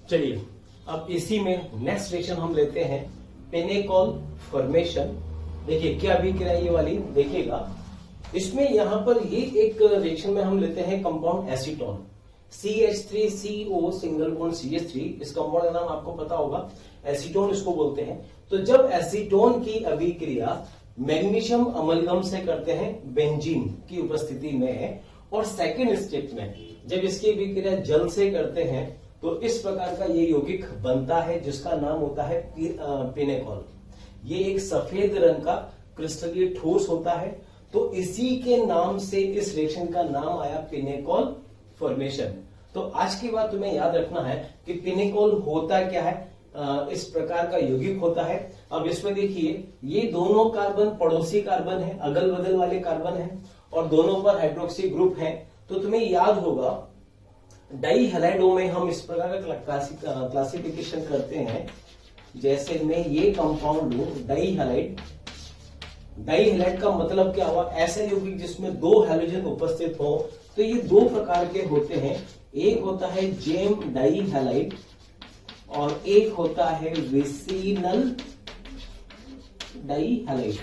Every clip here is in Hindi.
चलिए अब इसी में नेक्स्ट रिएक्शन हम लेते हैं पिनेकॉल फॉर्मेशन। देखिए क्या अभिक्रिया ये वाली देखिएगा, इसमें यहां पर ये एक रिएक्शन में हम लेते हैं compound acetone CH3CO single bond CH3। इस कंपाउंड का नाम आपको पता होगा, एसीटोन इसको बोलते हैं। तो जब एसीटोन की अभिक्रिया मैग्नीशियम अमलगम से करते हैं बेंजीन की उपस्थिति में, और सेकेंड स्टेप में जब इसकी अभिक्रिया जल से करते हैं तो इस प्रकार का ये यौगिक बनता है जिसका नाम होता है पिनेकॉल। ये एक सफेद रंग का क्रिस्टलीय ठोस होता है, तो इसी के नाम से इस रिएक्शन का नाम आया पिनेकॉल फॉर्मेशन। तो आज की बात तुम्हें याद रखना है कि पिनेकॉल होता क्या है, इस प्रकार का यौगिक होता है। अब इसमें देखिए ये दोनों कार्बन पड़ोसी कार्बन है, अगल बगल वाले कार्बन है, और दोनों पर हाइड्रोक्सी ग्रुप है। तो तुम्हें याद होगा डाई हैलाइडो में हम इस प्रकार का क्लासिफिकेशन करते हैं। जैसे मैं ये कंपाउंड लू डाई हैलाइड, डाई हैलाइड का मतलब क्या हुआ, ऐसे यौगिक जिसमें दो हैलोजन उपस्थित हो। तो ये दो प्रकार के होते हैं, एक होता है जेम डाई हैलाइड और एक होता है विसिनल डाई हैलाइड।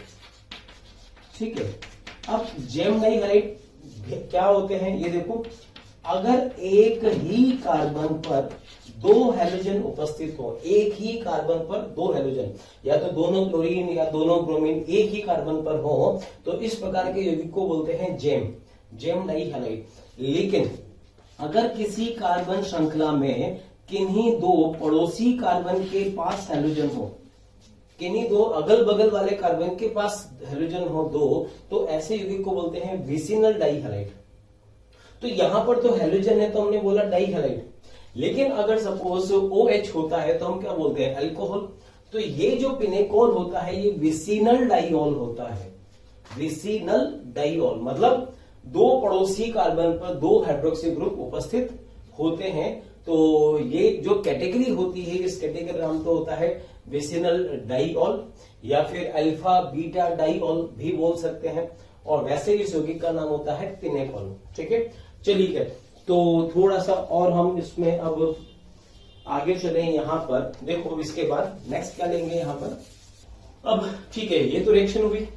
ठीक है, अब जेम डाई हैलाइड क्या होते हैं ये देखो, अगर एक ही कार्बन पर दो हैलोजन उपस्थित हो, एक ही कार्बन पर दो हैलोजन, या तो दोनों क्लोरीन या दोनों ब्रोमीन एक ही कार्बन पर हो, तो इस प्रकार के यौगिक को बोलते हैं जेम डाई हैलाइड। लेकिन अगर किसी कार्बन श्रृंखला में किन्हीं दो पड़ोसी कार्बन के पास हैलोजन हो, किन्हीं दो अगल बगल वाले कार्बन के पास हैलोजन हो दो, तो ऐसे यौगिक को बोलते हैं विसिनल डाई हैलाइड। तो यहां पर तो हैलोजन है तो हमने बोला डाई हैलाइड, लेकिन अगर सपोज OH होता है तो हम क्या बोलते हैं, अल्कोहल। तो ये जो पिनेकॉल होता है ये विसिनल डाइऑल होता है। विसिनल डाइऑल मतलब दो पड़ोसी कार्बन पर दो हाइड्रोक्सी ग्रुप उपस्थित होते हैं। तो ये जो कैटेगरी होती है, इस कैटेगरी का नाम तो होता है विसिनल डाइऑल, या फिर अल्फा बीटा डाइऑल भी बोल सकते हैं, और वैसे इस यौगिक का नाम होता है पिनेकॉल। ठीक है, चलिए तो थोड़ा सा और हम इसमें अब आगे चले। यहां पर देखो इसके बाद नेक्स्ट क्या लेंगे यहां पर। अब ठीक है, ये तो रिएक्शन हुई।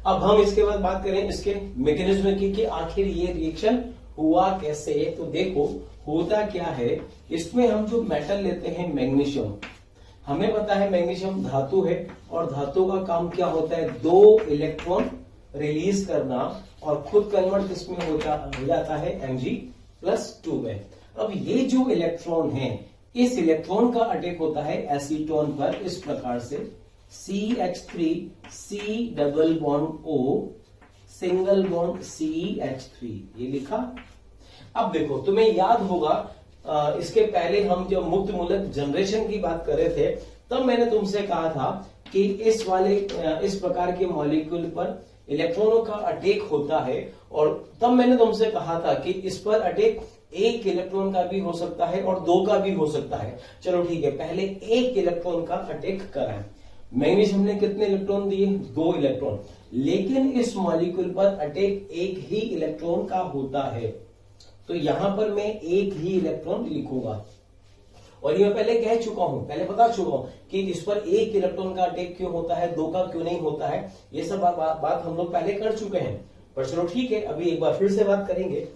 अब हम इसके बाद बात करें इसके मैकेनिज्म की कि आखिर ये रिएक्शन हुआ कैसे। तो देखो होता क्या है, इसमें हम जो मेटल लेते हैं मैग्नीशियम, हमें पता है मैग्नीशियम धातु है, और धातु का काम क्या होता है, दो इलेक्ट्रॉन रिलीज करना, और खुद कन्वर्ट किसमें हो जाता है Mg+2 में। अब ये जो इलेक्ट्रॉन है, इस इलेक्ट्रॉन का अटैक होता है एसीटोन पर इस प्रकार से CH3 C double bond O single bond CH3, ये लिखा। अब देखो तुम्हें याद होगा इसके पहले हम जब मुक्त मूलक जनरेशन की बात कर रहे थे, तब मैंने तुमसे कहा था कि इस प्रकार के मॉलिक्यूल पर इलेक्ट्रॉनों का अटैक होता है, और तब मैंने तुमसे कहा था कि इस पर अटैक एक इलेक्ट्रॉन का भी हो सकता है और दो का भी हो सकता है। चलो ठीक है, पहले एक इलेक्ट्रॉन का अटैक कराएं। मैग्नीशियम ने कितने इलेक्ट्रॉन दिए, दो इलेक्ट्रॉन, लेकिन इस मॉलिक्यूल पर अटैक एक ही इलेक्ट्रॉन का होता है। तो यहां पर मैं एक ही इलेक्ट्रॉन लिखूंगा, और ये मैं पहले कह चुका हूं, पहले बता चुका हूं कि इस पर एक इलेक्ट्रॉन का अटैक क्यों होता है, दो का क्यों नहीं होता है। ये सब बात हम लोग पहले कर चुके हैं, पर चलो ठीक है, अभी एक बार फिर से बात करेंगे।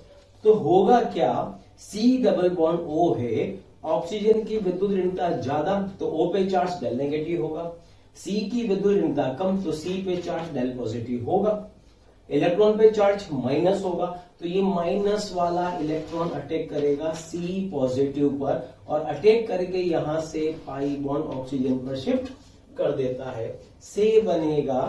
तो होगा क्या, C डबल बॉन्ड O है, ऑक्सीजन की विद्युत ऋणता ज्यादा तो O पे चार्ज डेल नेगेटिव होगा, C की विद्युत ऋणता कम तो C पे चार्ज डेल पॉजिटिव होगा, इलेक्ट्रॉन पे चार्ज माइनस होगा, तो ये माइनस वाला इलेक्ट्रॉन अटैक करेगा C पॉजिटिव पर, और अटैक करके यहां से पाई बॉन्ड ऑक्सीजन पर शिफ्ट कर देता है। से बनेगा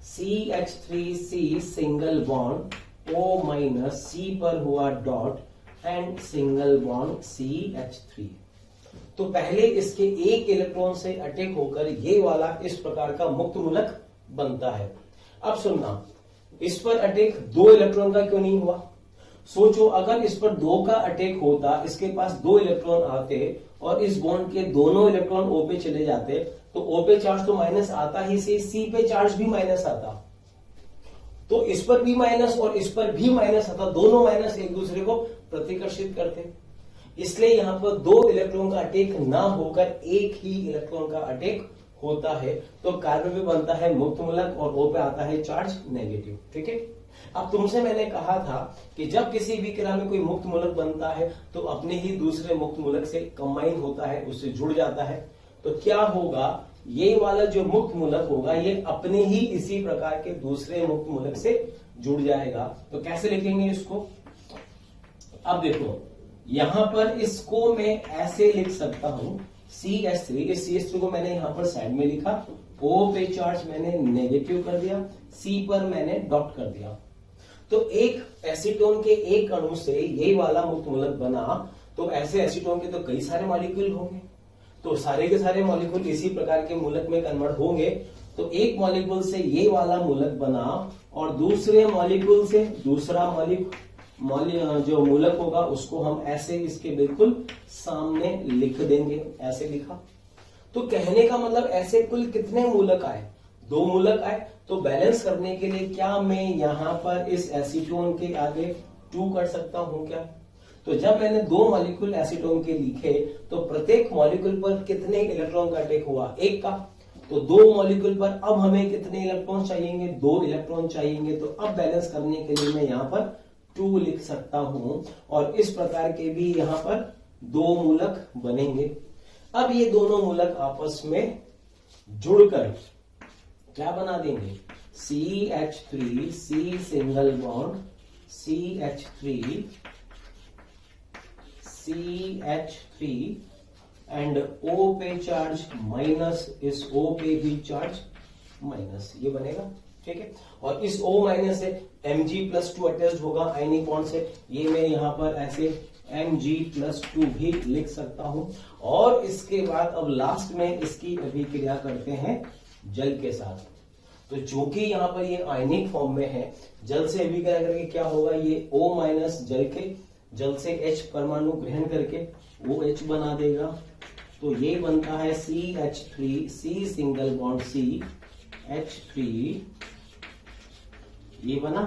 CH3C single bond O minus, C पर हुआ dot and single bond CH3। तो पहले इसके एक इलेक्ट्रॉन से अटैक होकर ये वाला इस प्रकार का मुक्त मूलक बनता है। अब सुनना, इस पर अटैक दो इलेक्ट्रॉन का क्यों नहीं हुआ। सोचो अगर इस पर दो का अटैक होता, इसके पास दो इलेक्ट्रॉन आते और इस बॉन्ड के दोनों इलेक्ट्रॉन O पे चले जाते, तो O पे चार्ज तो माइनस आता ही, से C पे चार्ज भी माइनस आता। तो इस पर भी माइनस और इस पर भी माइनस, अर्थात दोनों माइनस एक दूसरे को प्रतिकर्षित करते हैं। इसलिए यहां पर दो इलेक्ट्रॉन का अटैक ना होकर एक ही इलेक्ट्रॉन का अटैक होता है। तो कार्बन पे बनता है मुक्त मूलक और O पे आता है चार्ज नेगेटिव। ठीक है, अब तुमसे मैंने कहा था कि जब किसी भी क्रिया में कोई मुक्त मूलक बनता है तो अपने ही दूसरे मुक्त मूलक से कंबाइन होता है, उससे जुड़ जाता है। तो क्या होगा, ये वाला जो मुक्त मूलक होगा ये अपने ही इसी प्रकार के दूसरे मुक्त मूलक से जुड़ जाएगा। तो कैसे लिखेंगे इसको, अब देखो यहां पर इसको मैं ऐसे लिख सकता हूं CH3, इस CH3 को मैंने यहां पर साइड में लिखा, O पे चार्ज मैंने नेगेटिव कर दिया, C पर मैंने डॉट कर दिया। तो एक एसीटोन के एक अणु से यही वाला मुक्त मूलक बना, तो ऐसे एसीटोन के तो कई सारे मॉलिक्यूल होंगे, तो सारे के सारे मॉलिक्यूल इसी प्रकार के मूलक में कन्वर्ट होंगे। तो एक मॉलिक्यूल से ये वाला मूलक बना और दूसरे मॉलिक्यूल से दूसरा जो मूलक होगा उसको हम ऐसे इसके बिल्कुल सामने लिख देंगे, ऐसे लिखा। तो कहने का मतलब ऐसे कुल कितने मूलक आए, 2 मूलक आए। तो बैलेंस करने के लिए क्या मैं यहां पर इस एसीटोन के आगे 2 कर सकता हूं क्या? तो जब मैंने 2 मॉलिक्यूल एसीटोन के लिखे तो प्रत्येक मॉलिक्यूल पर कितने इलेक्ट्रॉन का अटैक हुआ, 1 का। तो 2 मॉलिक्यूल पर अब हमें कितने इलेक्ट्रॉन चाहिए, 2 इलेक्ट्रॉन चाहिए। तो अब बैलेंस करने के लिए मैं यहां पर 2 लिख सकता हूं और इस प्रकार के भी यहां पर 2 मूलक बनेंगे। अब ये दोनों मूलक आपस में जुड़कर क्या बना देंगे, CH3, C single bond CH3 and O पे चार्ज माइनस, इस O पे भी चार्ज माइनस, ये बनेगा। ठीक है, और इस O माइनस से Mg+2 अटैच्ड होगा आयनिक बॉन्ड से, ये मैं यहां पर ऐसे Mg+2 भी लिख सकता हूं। और इसके बाद अब लास्ट में इसकी अभिक्रिया करते हैं जल के साथ। तो चूंकि यहां पर ये आयनिक फॉर्म में है, जल से अभिक्रिया करके क्या होगा, ये O- जल से H परमाणु ग्रहण करके OH बना देगा। तो ये बनता है CH3, C single bond CH3, ये बना।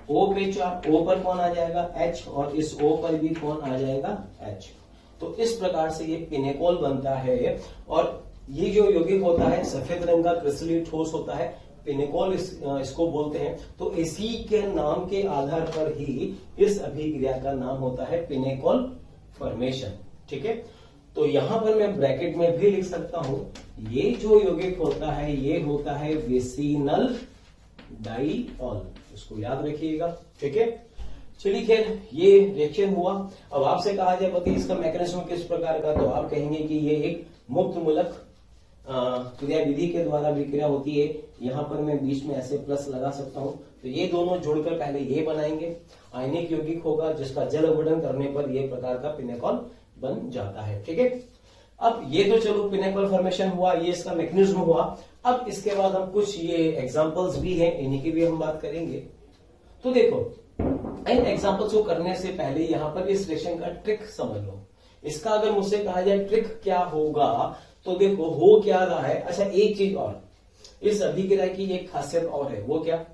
O पे चार्ज, O पर कौन आ जाएगा, H, और इस O पर भी कौन आ जाएगा, H। तो इस प्रकार से ये पिनेकोल बनता है। और ये जो यौगिक होता है सफेद रंग का क्रिस्टलीय ठोस होता है, पिनेकोल इसको बोलते हैं। तो इसी के नाम के आधार पर ही इस अभिक्रिया का नाम होता है पिनेकोल फॉर्मेशन। ठीक है, तो यहां पर मैं ब्रैकेट में भी लिख सकता हूं, ये जो यौगिक होता है ये होता है विसिनल डाइऑल, इसको याद रखिएगा। ठीक है, चलिए खैर ये रिएक्शन हुआ। अब आपसे कहा जाए बताइए इसका मैकेनिज्म किस प्रकार का, तो आप कहेंगे कि ये एक मुक्त मूलक क्रिया विधि के द्वारा विक्रिया होती है। यहां पर मैं बीच में ऐसे प्लस लगा सकता हूं। तो ये दोनों जुड़कर पहले ये बनाएंगे, आयनिक यौगिक होगा जिसका जल अवरोधन करने पर ये प्रकार का पिनेकोल बन जाता है। ठीक है, अब ये तो चलो पिनेकोल फॉर्मेशन हुआ, ये इसका मैकेनिज्म हुआ। अब इसके बाद हम कुछ ये एग्जांपल्स भी हैं, इन्हीं की भी हम बात करेंगे। तो देखो इन एग्जांपल्स को करने से पहले यहां पर इस रिएक्शन का ट्रिक समझ लो। इसका अगर मुझसे कहा जाए ट्रिक क्या होगा, तो देखो हो क्या रहा है। अच्छा एक चीज और, इस अभिक्रिया की एक खासियत और है, वो क्या,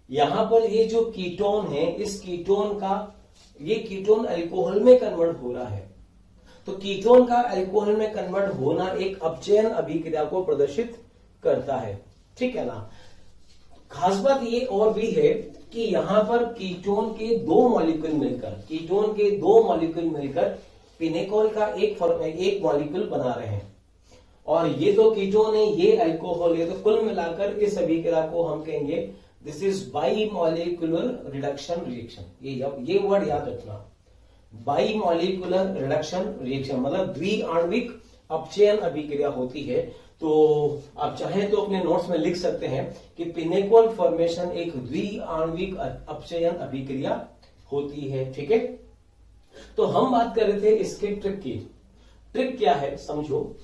यहां पर ये जो कीटोन है, इस कीटोन का, ये कीटोन अल्कोहल में कन्वर्ट हो रहा है। तो कीटोन का अल्कोहल में कन्वर्ट होना एक अपचयन अभिक्रिया को प्रदर्शित करता है। ठीक है ना। खास बात ये और भी है कि यहां पर कीटोन के 2 मॉलिक्यूल मिलकर पिनेकोल का एक मॉलिक्यूल बना रहे हैं। और ये तो कीटोन है, ये अल्कोहल है। तो कुल मिलाकर इस अभिक्रिया को हम कहेंगे this is by molecular reduction reaction. ये वर्ड याद रखना, बाई मॉलिक्यूलर रिडक्शन रिएक्शन मतलब द्विआण्विक अपचयन अभिक्रिया होती है। तो आप चाहें तो अपने नोट्स में लिख सकते हैं कि पिनेकोल फॉर्मेशन एक द्विआण्विक अपचयन अभिक्रिया होती है। ठीक है, तो हम बात कर रहे थे इसके ट्रिक की। ट्रिक क्या है समझो,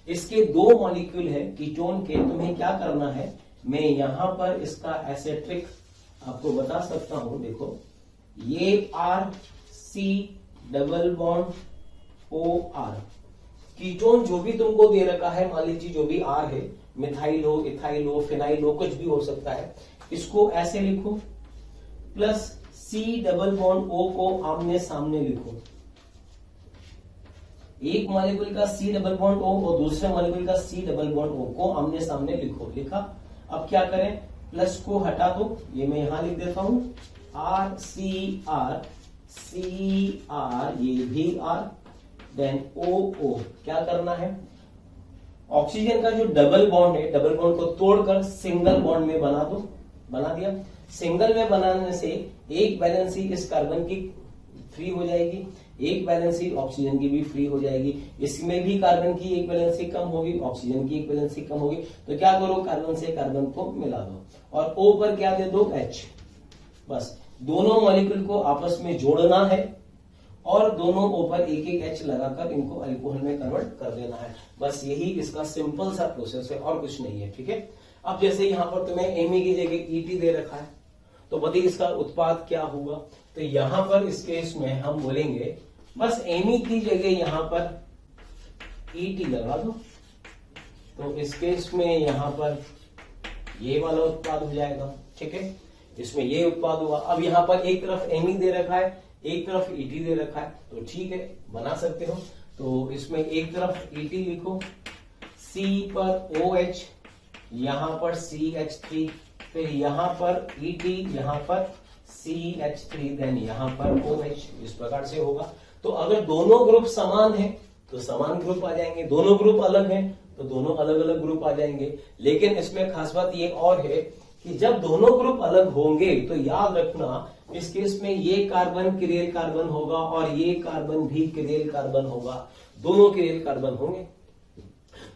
इसके 2 मॉलिक्यूल है कीटोन के, तुम्हें क्या करना है, मैं यहां पर इसका ऐसे ट्रिक आपको बता सकता हूं। देखो ये RC double bond OR, ketone जो भी तुमको दे रखा है, मान लीजिए जो भी R है, मिथाइल हो, इथाइल हो, फिनाइल हो, कुछ भी हो सकता है, इसको ऐसे लिखो plus C double bond O को आमने सामने लिखो। एक मॉलिक्यूल का C डबल बॉन्ड O और दूसरे मॉलिक्यूल का C डबल बॉन्ड O को आमने सामने लिखो। लिखा। अब क्या करें, प्लस को हटा दो, ये मैं यहां लिख देता हूं RCR, CR, ये भी R, देन OO। क्या करना है, ऑक्सीजन का जो डबल बॉन्ड है, डबल बॉन्ड को तोड़कर सिंगल बॉन्ड में बना दो। बना दिया। सिंगल में बनाने से एक वैलेंसी इस कार्बन की फ्री हो जाएगी, एक वैलेंसी ऑक्सीजन की भी फ्री हो जाएगी। इसमें भी कार्बन की एक वैलेंसी कम होगी, ऑक्सीजन की एक वैलेंसी कम होगी। तो क्या करो, कार्बन से कार्बन को मिला दो और O पर क्या दे दो, H। बस दोनों मॉलिक्यूल को आपस में जोड़ना है और दोनों O पर एक एक H लगाकर इनको अल्कोहल में कन्वर्ट कर देना है। बस यही इसका सिंपल सा प्रोसेस है और कुछ नहीं है। ठीक है। अब जैसे यहां पर तुम्हें Ame की जगह ET दे रखा है, तो बताइए इसका उत्पाद क्या होगा। तो यहां पर इस केस में हम बोलेंगे बस Ame की जगह यहां पर ET लगा दो, तो इस केस में यहां पर ये वाला उत्पाद हो जाएगा। ठीक है, इसमें ये उत्पाद हुआ। अब यहां पर एक तरफ Ame दे रखा है, एक तरफ ET दे रखा है, तो ठीक है, बना सकते हो। तो इसमें एक तरफ ET लिखो, C पर OH, यहां पर CH3, फिर यहां पर ET, यहां पर CH3, देन यहां पर OH। इस प्रकार से होगा। तो अगर दोनों ग्रुप समान है तो समान ग्रुप आ जाएंगे, दोनों ग्रुप अलग हैं तो दोनों अलग अलग ग्रुप आ जाएंगे। लेकिन इसमें खास बात ये और है कि जब दोनों ग्रुप अलग होंगे तो याद रखना, इस केस में ये कार्बन किरेल कार्बन होगा और ये कार्बन भी किरेल कार्बन होगा, दोनों किरेल कार्बन होंगे।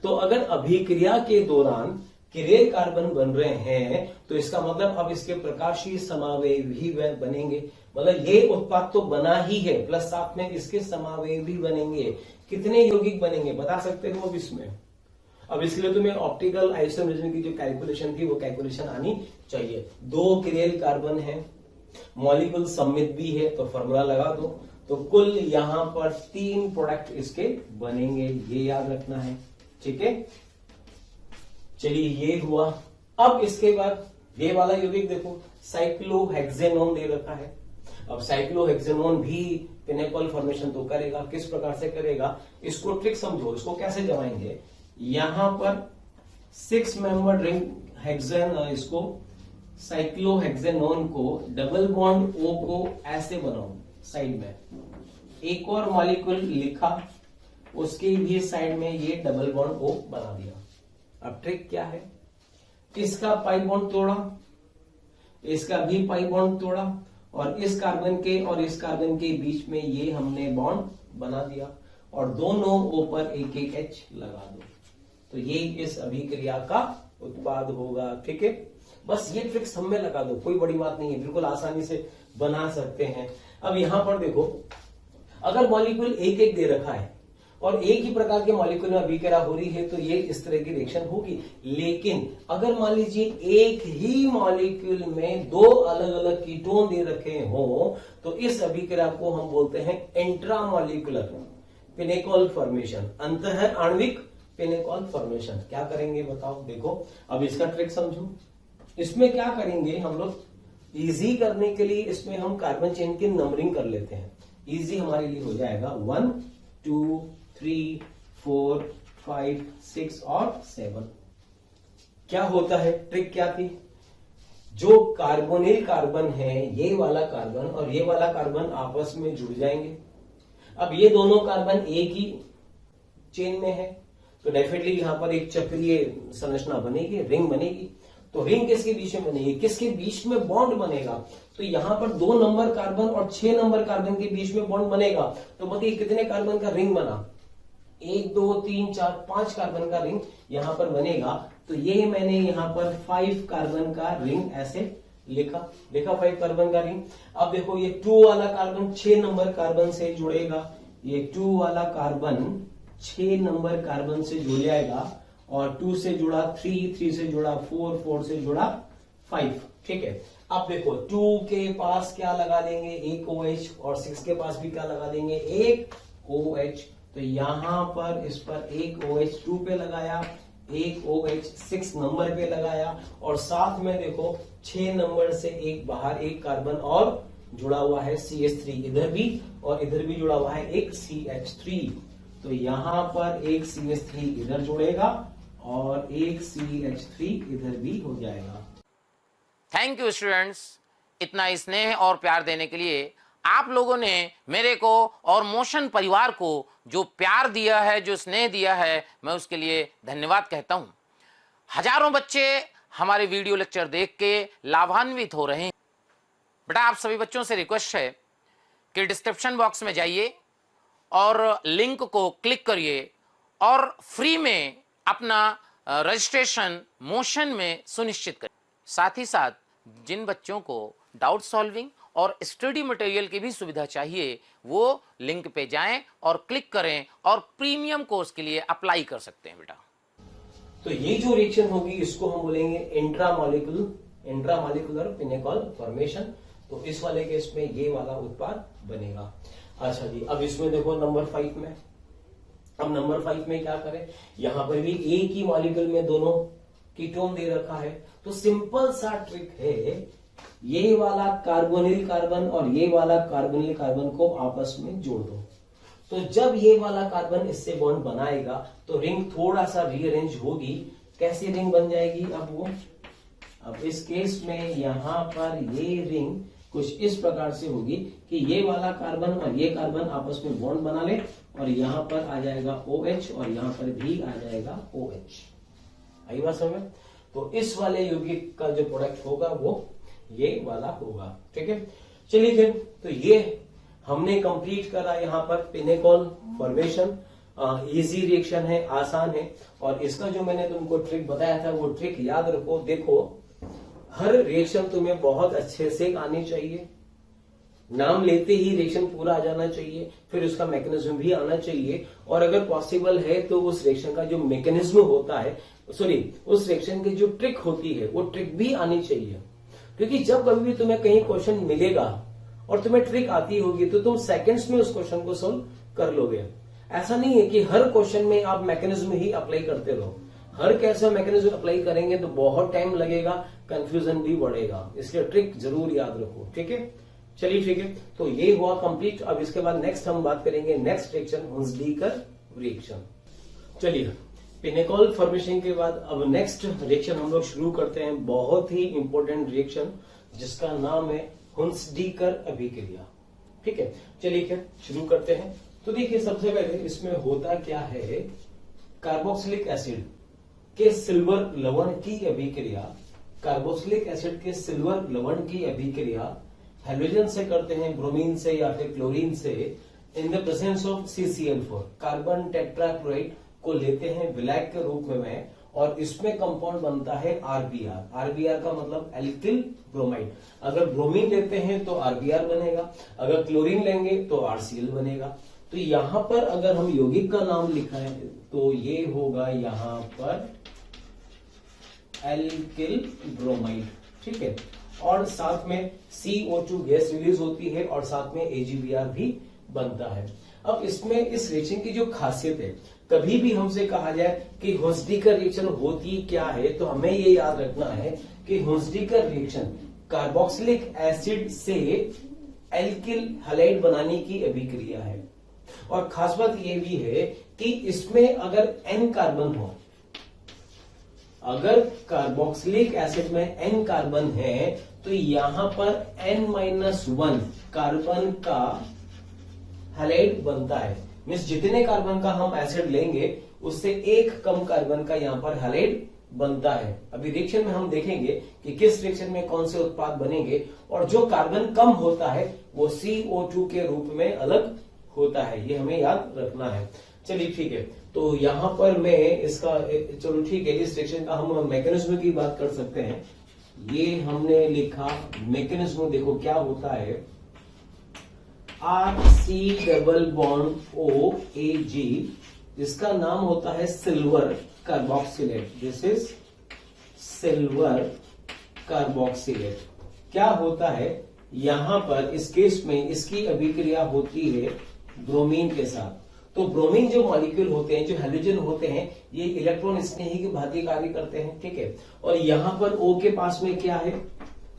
तो अगर अभिक्रिया के दौरान किरेल कार्बन बन रहे हैं तो इसका मतलब अब इसके प्रकाशीय समावेश भी बनेंगे, मतलब ये उत्पाद तो बना ही है, प्लस साथ में इसके समावेश भी बनेंगे। कितने यौगिक बनेंगे बता सकते हो अब इसमें। अब इसके लिए तुम्हें ऑप्टिकल आइसोमेरिज्म की जो कैलकुलेशन थी वो कैलकुलेशन आनी चाहिए। 2 किरेल कार्बन है, मॉलिक्यूल सममित भी है, तो फॉर्मूला लगा दो। तो कुल यहां पर 3 प्रोडक्ट इसके बनेंगे, ये याद रखना है। ठीक है, चलिए ये हुआ। अब इसके बाद ये वाला यौगिक देखो, साइक्लोहेक्सेनोन दे रखा है। अब साइक्लोहेक्सेनोन भी पिनेकॉल फॉर्मेशन तो करेगा, किस प्रकार से करेगा इसको ट्रिक समझो। इसको कैसे जमाएंगे, यहां पर 6 मेंबर रिंग हेक्सेन, इसको साइक्लोहेक्सेनोन को डबल बॉन्ड O को ऐसे बनाओ साइड में, एक और मॉलिक्यूल लिखा, उसकी भी साइड में ये डबल बॉन्ड O बना दिया। अब ट्रिक क्या है, इसका पाई बॉन्ड तोड़ा, इसका भी पाई बॉन्ड तोड़ा और इस कार्बन के और इस कार्बन के बीच में ये हमने बॉन्ड बना दिया और दोनों O पर एक एक H लगा दो, तो ये इस अभिक्रिया का उत्पाद होगा। ठीक है, बस ये ट्रिक्स हम में लगा दो, कोई बड़ी बात नहीं है, बिल्कुल आसानी से बना सकते हैं। अब यहां पर देखो, अगर मॉलिक्यूल एक एक दे रखा है और एक ही प्रकार के मॉलिक्यूल में अभिक्रिया हो रही है तो ये इस तरह की रिएक्शन होगी। लेकिन अगर मान लीजिए एक ही मॉलिक्यूल में 2 अलग अलग कीटोन दे रखे हो तो इस अभिक्रिया को हम बोलते हैं इंट्रामॉलिक्यूलर पिनेकॉल फॉर्मेशन, अंतः आणविक पिनेकॉल फॉर्मेशन। क्या करेंगे बताओ, देखो अब इसका ट्रिक समझो। इसमें क्या करेंगे हम लोग, इजी करने के लिए इसमें हम कार्बन चेन की नंबरिंग कर लेते हैं, इजी हमारे लिए हो जाएगा। 1 2 3 4 5 6 और 7। क्या होता है, ट्रिक क्या थी, जो कार्बोनिल कार्बन है ये वाला कार्बन और ये वाला कार्बन आपस में जुड़ जाएंगे। अब ये दोनों कार्बन एक ही चेन में है तो डेफिनेटली यहां पर एक चक्रीय संरचना बनेगी, रिंग बनेगी। तो रिंग किसके बीच में बनेगी, किसके बीच में बॉन्ड बनेगा, तो यहां पर 2 नंबर कार्बन और 6 नंबर कार्बन के बीच में बॉन्ड बनेगा। तो बताइए कितने कार्बन का रिंग बना, 1 2 3 4 5 कार्बन का रिंग यहां पर बनेगा। तो ये मैंने यहां पर 5 कार्बन का रिंग ऐसे लिखा 5 कार्बन का रिंग। अब देखो ये 2 वाला कार्बन 6 नंबर कार्बन से जुड़ेगा, ये 2 वाला कार्बन 6 नंबर कार्बन से जुड़ जाएगा और 2 से जुड़ा 3, 3 से जुड़ा 4, 4 से जुड़ा 5। ठीक है, अब देखो 2 के पास क्या लगा देंगे, एक OH, और 6 के पास भी क्या लगा देंगे, एक OH। तो यहां पर इस पर एक OH 2 पे लगाया, एक OH 6 नंबर पे लगाया और साथ में देखो 6 नंबर से एक बाहर एक कार्बन और जुड़ा हुआ है CH3 इधर भी, और इधर भी जुड़ा हुआ है एक CH3। तो यहां पर एक CH3 इधर जुड़ेगा और एक CH3 इधर भी हो जाएगा। थैंक यू स्टूडेंट्स, इतना स्नेह और प्यार देने के लिए। आप लोगों ने मेरे को और मोशन परिवार को जो प्यार दिया है, जो स्नेह दिया है, मैं उसके लिए धन्यवाद कहता हूं। हजारों बच्चे हमारे वीडियो लेक्चर देख के लाभान्वित हो रहे हैं। बेटा, आप सभी बच्चों से रिक्वेस्ट है कि डिस्क्रिप्शन बॉक्स में जाइए और लिंक को क्लिक करिए और फ्री में अपना रजिस्ट्रेशन मोशन में सुनिश्चित करें। साथ ही साथ जिन बच्चों को डाउट सॉल्विंग और स्टडी मटेरियल की भी सुविधा चाहिए, वो लिंक पे जाएं और क्लिक करें और प्रीमियम कोर्स के लिए अप्लाई कर सकते हैं। बेटा, तो ये जो रिएक्शन होगी इसको हम बोलेंगे इंट्रामॉलिक्यूलर पिनेकॉल फॉर्मेशन। तो इस वाले केस में ये वाला उत्पाद बनेगा। अच्छा जी, अब इसमें देखो नंबर 5 में, अब नंबर 5 में क्या करें, यहां पर भी एक ही मॉलिक्यूल में दोनों कीटोन दे रखा है। तो सिंपल सा ट्रिक है, ये वाला कार्बोनिल कार्बन और ये वाला कार्बोनिल कार्बन को आपस में जोड़ दो। तो जब ये वाला कार्बन इससे बॉन्ड बनाएगा तो रिंग थोड़ा सा रीअरेंज होगी। कैसी रिंग बन जाएगी अब इस केस में यहां पर ये रिंग कुछ इस प्रकार से होगी कि ये वाला कार्बन और ये कार्बन आपस में बॉन्ड बना ले और यहां पर आ जाएगा OH और यहां पर भी आ जाएगा OH। आई बात समझ में? तो इस वाले यौगिक का जो प्रोडक्ट होगा वो ये वाला होगा। ठीक है, चलिए फिर तो ये हमने कंप्लीट करा यहाँ पर पिनेकॉल फॉर्मेशन। इजी रिएक्शन है, आसान है, और इसका जो मैंने तुमको ट्रिक बताया था वो ट्रिक याद रखो। देखो, हर रिएक्शन तुम्हें बहुत अच्छे से आनी चाहिए, नाम लेते ही रिएक्शन पूरा आ जाना चाहिए, फिर उसका मैकेनिज्म भी आना चाहिए, और अगर पॉसिबल है तो उस रिएक्शन का जो मैकेनिज्म होता है, उस रिएक्शन की जो ट्रिक होती है वो ट्रिक भी आनी चाहिए। क्योंकि जब कभी भी तुम्हें कहीं क्वेश्चन मिलेगा और तुम्हें ट्रिक आती होगी तो तुम सेकंड्स में उस क्वेश्चन को सोल्व कर लोगे। ऐसा नहीं है कि हर क्वेश्चन में आप मैकेनिज्म ही अप्लाई करते रहो। हर कैसा मैकेनिज्म अप्लाई करेंगे तो बहुत टाइम लगेगा, कंफ्यूजन भी बढ़ेगा। इसलिए ट्रिक जरूर याद रखो। ठीक है, चलिए ठीक है, तो ये हुआ कंप्लीट। अब इसके बाद नेक्स्ट हम बात करेंगे नेक्स्ट रिएक्शन, हुंसडीकर रिएक्शन। चलिए, पिनेकॉल फॉर्मेशन के बाद अब नेक्स्ट रिएक्शन हम लोग शुरू करते हैं, बहुत ही इंपॉर्टेंट रिएक्शन जिसका नाम है हुंसडीकर अभिक्रिया। ठीक है, चलिए शुरू करते हैं। तो देखिए, सबसे पहले इसमें होता क्या है, कार्बोक्सिलिक एसिड के सिल्वर लवण की अभिक्रिया, कार्बोक्सिलिक एसिड के सिल्वर लवण की अभिक्रिया हेलोजन से करते हैं, ब्रोमीन से या फिर क्लोरीन से, in the presence of CCl4 carbon tetrachloride को लेते हैं विलायक के रूप में, और इसमें कंपाउंड बनता है RBr। RBr का मतलब एल्किल ब्रोमाइड। अगर ब्रोमीन लेते हैं तो RBr बनेगा, अगर क्लोरीन लेंगे तो RCl बनेगा। तो यहां पर अगर हम यौगिक का नाम लिखा है तो ये होगा यहां पर एल्किल ब्रोमाइड। ठीक है, और साथ में CO2 गैस रिलीज होती है और साथ में AgBr भी बनता है। अब इसमें इस रिएक्शन की जो खासियत है, कभी भी हमसे कहा जाए कि हुंसडीकर रिएक्शन होती क्या है, तो हमें ये याद रखना है कि हुंसडीकर रिएक्शन कार्बोक्सिलिक एसिड से एल्किल हैलाइड बनाने की अभिक्रिया है। और खास बात ये भी है कि इसमें अगर N कार्बन हो, अगर कार्बोक्सिलिक एसिड में N कार्बन है तो यहां पर N-1 कार्बन का हैलाइड बनता है। मीन्स जितने कार्बन का हम एसिड लेंगे उससे एक कम कार्बन का यहां पर हैलाइड बनता है। अभी रिएक्शन में हम देखेंगे कि किस रिएक्शन में कौन से उत्पाद बनेंगे, और जो कार्बन कम होता है वो CO2 के रूप में अलग होता है, ये हमें याद रखना है। चलिए ठीक है, तो यहां पर मैं इसका, चलो ठीक है, इस रिएक्शन का हम मैकेनिज्म की बात कर सकते हैं। ये हमने लिखा मैकेनिज्म, देखो क्या होता है, RC डबल बॉन्ड OAG, इसका नाम होता है silver carboxylate. This is silver carboxylate. क्या होता है, यहां पर इस केस में इसकी अभिक्रिया होती है ब्रोमीन के साथ। तो ब्रोमीन जो मॉलिक्यूल होते हैं, जो हैलोजन होते हैं, ये इलेक्ट्रॉन स्नेही की भांति कार्य करते हैं। ठीक है, और यहां पर O के पास में क्या है,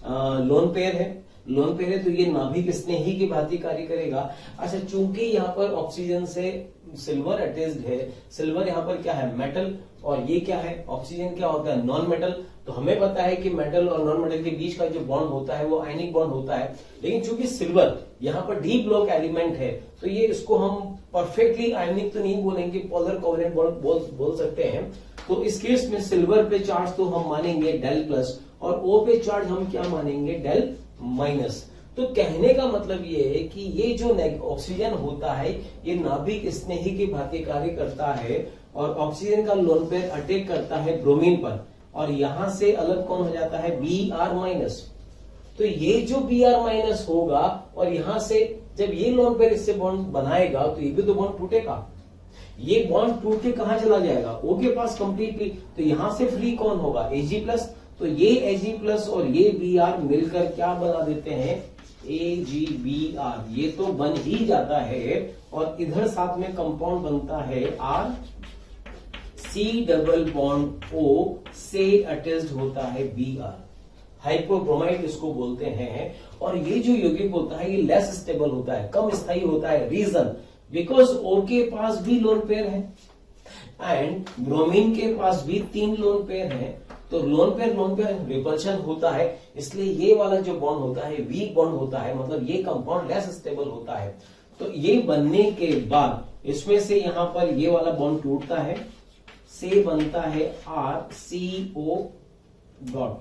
लोन पेयर है, लोन पेयर है तो ये नाभिक स्नेही की भांति कार्य करेगा। अच्छा, चूंकि यहाँ पर ऑक्सीजन से सिल्वर अटैच्ड है, सिल्वर यहाँ पर क्या है, मेटल, और ये क्या है, ऑक्सीजन क्या होता है, नॉन मेटल। तो हमें पता है कि मेटल और नॉन मेटल के बीच का जो बॉन्ड होता है वो आयनिक बॉन्ड होता है, लेकिन चूंकि सिल्वर यहाँ पर डी ब्लॉक एलिमेंट है तो ये इसको हम परफेक्टली आयनिक तो नहीं बोलेंगे, पोलर कोवेलेंट बॉन्ड बोल सकते हैं। तो इस केस में सिल्वर पे चार्ज तो हम मानेंगे डेल प्लस, और ओ पे चार्ज हम क्या मानेंगे, डेल माइनस। तो कहने का मतलब ये है कि ये जो ऑक्सीजन होता है ये नाभिक स्नेही की भांति कार्य करता है, और ऑक्सीजन का लोन पेयर अटैक करता है ब्रोमीन पर, और यहां से अलग कौन हो जाता है, Br माइनस। तो ये जो Br माइनस होगा, और यहां से जब ये लोन पेयर इससे बॉन्ड बनाएगा तो ये भी तो बॉन्ड टूटेगा, ये बॉन्ड टूट के कहां चला जाएगा, O के पास कंप्लीटली। तो यहां से फ्री कौन होगा, Ag प्लस। तो ये Ag प्लस और ये Br मिलकर क्या बना देते हैं, AgBr। ये तो बन ही जाता है, और इधर साथ में कंपाउंड बनता है R, C double bond O से अटैच्ड होता है Br, हाइपोब्रोमाइड इसको बोलते हैं। और ये जो यौगिक होता है ये लेस स्टेबल होता है, कम स्थायी होता है। रीजन, बिकॉज O के पास भी लोन पेयर है एंड ब्रोमीन के पास भी 3 लोन पेयर है। तो लोन पेयर रिपल्शन होता है, इसलिए ये वाला जो बॉन्ड होता है वीक बॉन्ड होता है, मतलब ये कंपाउंड लेस स्टेबल होता है। तो ये बनने के बाद इसमें से यहां पर ये वाला बॉन्ड टूटता है, से बनता है RCO डॉट,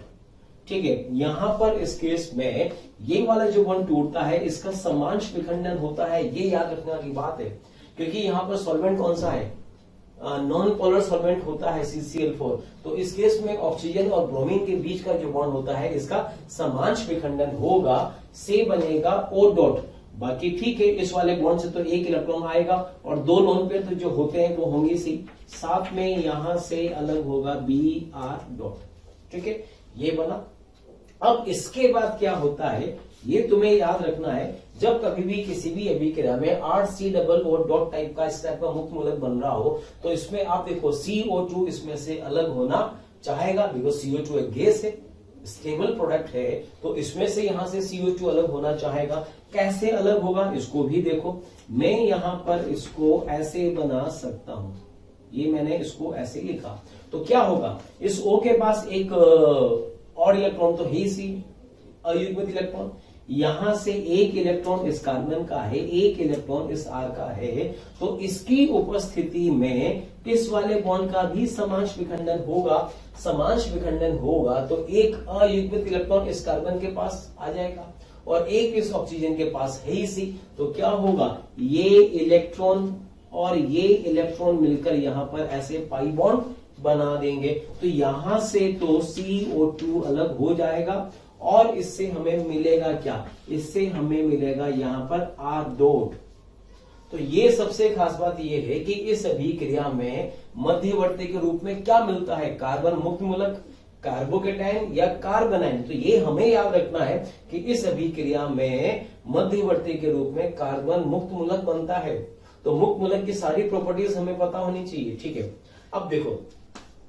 ठीक है। यहां पर इस केस में ये वाला जो बॉन्ड टूटता है इसका समांश विखंडन होता है, ये याद रखने वाली बात है, क्योंकि यहां पर सॉल्वेंट कौन सा है, नॉन पोलर सॉल्वेंट होता है CCl4। तो इस केस में ऑक्सीजन और ब्रोमीन के बीच का जो बॉन्ड होता है इसका समांश विखंडन होगा, से बनेगा O डॉट। बाकी ठीक है, इस वाले बॉन्ड से तो 1 इलेक्ट्रॉन आएगा, और 2 लोन पेयर तो जो होते हैं वो होंगे C, साथ में यहां से अलग होगा Br डॉट, ठीक है, ये बना। अब इसके बाद क्या होता है ये तुम्हें याद रखना है, जब कभी भी किसी भी अभिक्रिया में RCOO डॉट टाइप का इस टाइप का मुक्त मूलक बन रहा हो तो इसमें आप देखो CO2 इसमें से अलग होना चाहेगा, बिकॉज CO2 एक गैस है, स्टेबल प्रोडक्ट है, तो इसमें से यहां से CO2 अलग होना चाहेगा। कैसे अलग होगा इसको भी देखो, मैं यहां पर इसको ऐसे बना सकता हूं, ये मैंने इसको ऐसे लिखा, तो क्या होगा, इस O के पास एक और इलेक्ट्रॉन तो ही सी अयुग्मित इलेक्ट्रॉन, यहां से 1 इलेक्ट्रॉन इस कार्बन का है, 1 इलेक्ट्रॉन इस R का है, तो इसकी उपस्थिति में इस वाले बॉन्ड का भी समांश विखंडन होगा। समांश विखंडन होगा तो एक अयुग्मित इलेक्ट्रॉन इस कार्बन के पास आ जाएगा और एक इस ऑक्सीजन के पास है ही सी, तो क्या होगा, ये इलेक्ट्रॉन और ये इलेक्ट्रॉन मिलकर यहां पर ऐसे पाई बॉन्ड बना देंगे। तो यहां से तो CO2 अलग हो जाएगा और इससे हमें मिलेगा क्या, इससे हमें मिलेगा यहां पर R डॉट। तो ये सबसे खास बात ये है कि इस अभिक्रिया में मध्यवर्ती के रूप में क्या मिलता है, कार्बन मुक्त मूलक, कार्बोकेटाइन या कार्बनाइन। तो ये हमें याद रखना है कि इस अभिक्रिया में मध्यवर्ती के रूप में कार्बन मुक्त मूलक बनता है। तो मुक्त मूलक की सारी प्रॉपर्टीज हमें पता होनी चाहिए, ठीक है। अब देखो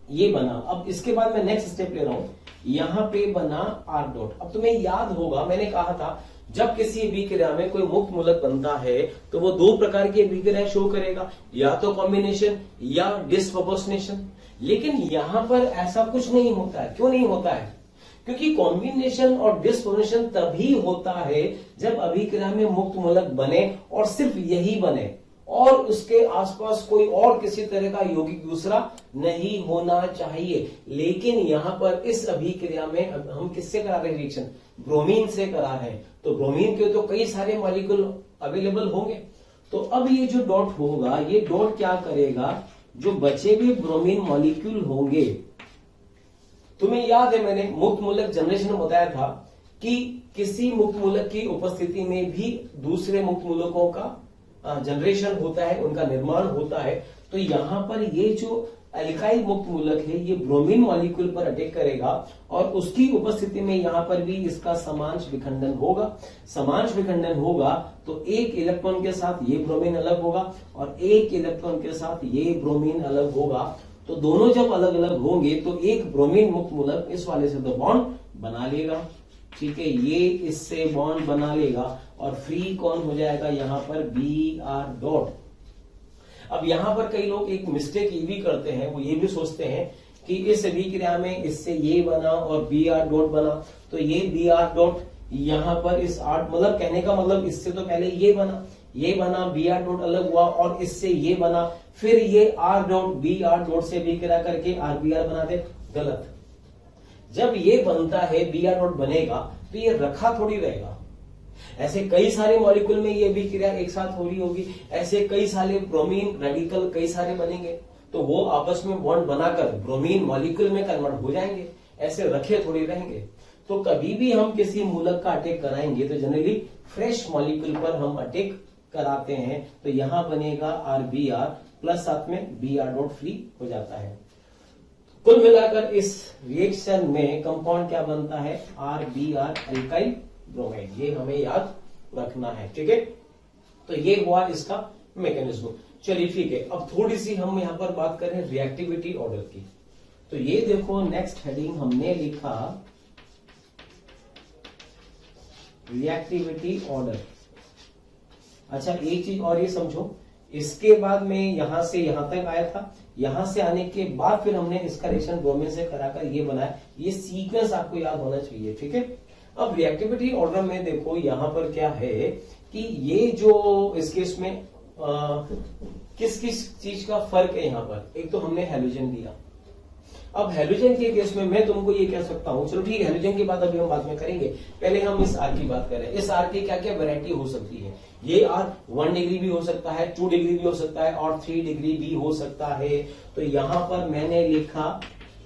ये बना, अब इसके बाद मैं नेक्स्ट स्टेप ले रहा हूं, यहां पे बना R डॉट। अब तुम्हें याद होगा मैंने कहा था जब किसी अभिक्रिया में कोई मुक्त मूलक बनता है तो वो 2 प्रकार की अभिक्रिया शो करेगा, या तो कॉम्बिनेशन या डिस्प्रोपोर्शनेशन। लेकिन यहां पर ऐसा कुछ नहीं होता है। क्यों नहीं होता है, क्योंकि कॉम्बिनेशन और डिस्प्रोपोर्शनेशन तभी होता है जब अभिक्रिया में मुक्त मूलक बने और सिर्फ यही बने और उसके आसपास कोई और किसी तरह का यौगिक दूसरा नहीं होना चाहिए। लेकिन यहां पर इस अभिक्रिया में हम किससे करा रहे हैं रिएक्शन, ब्रोमीन से करा रहे हैं, तो ब्रोमीन के तो कई सारे मॉलिक्यूल अवेलेबल होंगे। तो अब ये जो डॉट होगा, ये डॉट क्या करेगा, जो बचे भी ब्रोमीन मॉलिक्यूल होंगे, तुम्हें याद है मैंने मुक्त मूलक जनरेशन में बताया था कि किसी मुक्त मूलक की उपस्थिति में भी दूसरे मुक्त मूलकों का जनरेशन होता है, उनका निर्माण होता है। तो यहां पर ये जो एल्काइल मुक्त मूलक है ये ब्रोमीन मॉलिक्यूल पर अटैक करेगा और उसकी उपस्थिति में यहां पर भी इसका समांश विखंडन होगा। समांश विखंडन होगा तो 1 इलेक्ट्रॉन के साथ ये ब्रोमीन अलग होगा और 1 इलेक्ट्रॉन के साथ ये ब्रोमीन अलग होगा। तो दोनों जब अलग अलग होंगे तो एक ब्रोमीन मुक्त मूलक इस वाले से तो बॉन्ड बना लेगा। ठीक है, ये इससे बॉन्ड बना लेगा और फ्री कौन हो जाएगा यहाँ पर Br डॉट। अब यहां पर कई लोग एक मिस्टेक ये भी करते हैं, वो ये भी सोचते हैं कि इस अभिक्रिया में इससे ये बना और Br डॉट बना, तो ये Br डॉट यहां पर इस आर्ट, मतलब कहने का मतलब इससे तो पहले ये बना Br डॉट अलग हुआ और इससे ये बना, फिर ये R डॉट Br डॉट से अभिक्रिया करके RBr बना दे। गलत। जब ये बनता है Br डॉट बनेगा तो ये रखा थोड़ी रहेगा। ऐसे कई सारे मॉलिक्यूल में ये अभिक्रिया एक साथ हो रही होगी, ऐसे कई सारे ब्रोमीन रेडिकल कई सारे बनेंगे, तो वो आपस में बॉन्ड बनाकर ब्रोमीन मॉलिक्यूल में कन्वर्ट हो जाएंगे, ऐसे रखे थोड़ी रहेंगे। तो कभी भी हम किसी मूलक का अटैक कराएंगे तो जनरली फ्रेश मॉलिक्यूल पर हम अटैक कराते हैं, तो यहां बनेगा RBr प्लस साथ में Br डॉट फ्री हो जाता है। कुल मिलाकर इस रिएक्शन में कंपाउंड क्या बनता है, RBr एल्काइल ब्रोमाइड। ये हमें याद रखना है, ठीक है। तो ये हुआ इसका मैकेनिज्म। चलिए ठीक है, अब थोड़ी सी हम यहां पर बात करें रिएक्टिविटी ऑर्डर की। तो ये देखो नेक्स्ट हेडिंग हमने लिखा रिएक्टिविटी ऑर्डर। अच्छा एक चीज और ये समझो, इसके बाद में यहां से यहां तक आया था, यहां से आने के बाद फिर हमने इसका रिएक्शन ब्रोमीन से कराकर ये बनाया। ये सीक्वेंस आपको याद होना चाहिए, ठीक है। अब रिएक्टिविटी ऑर्डर में देखो यहां पर क्या है कि ये जो इस केस में किस किस चीज का फर्क है यहां पर। एक तो हमने हैलोजन दिया। अब हैलोजन के केस में मैं तुमको ये कह सकता हूं, चलो ठीक है हैलोजन की बात अभी हम बाद में करेंगे, पहले हम इस आर की बात करें। इस आर की क्या क्या वैरायटी हो सकती है। ये आर 1 डिग्री भी हो सकता है, 2 डिग्री भी हो सकता है और 3 डिग्री भी हो सकता है। तो यहां पर मैंने लिखा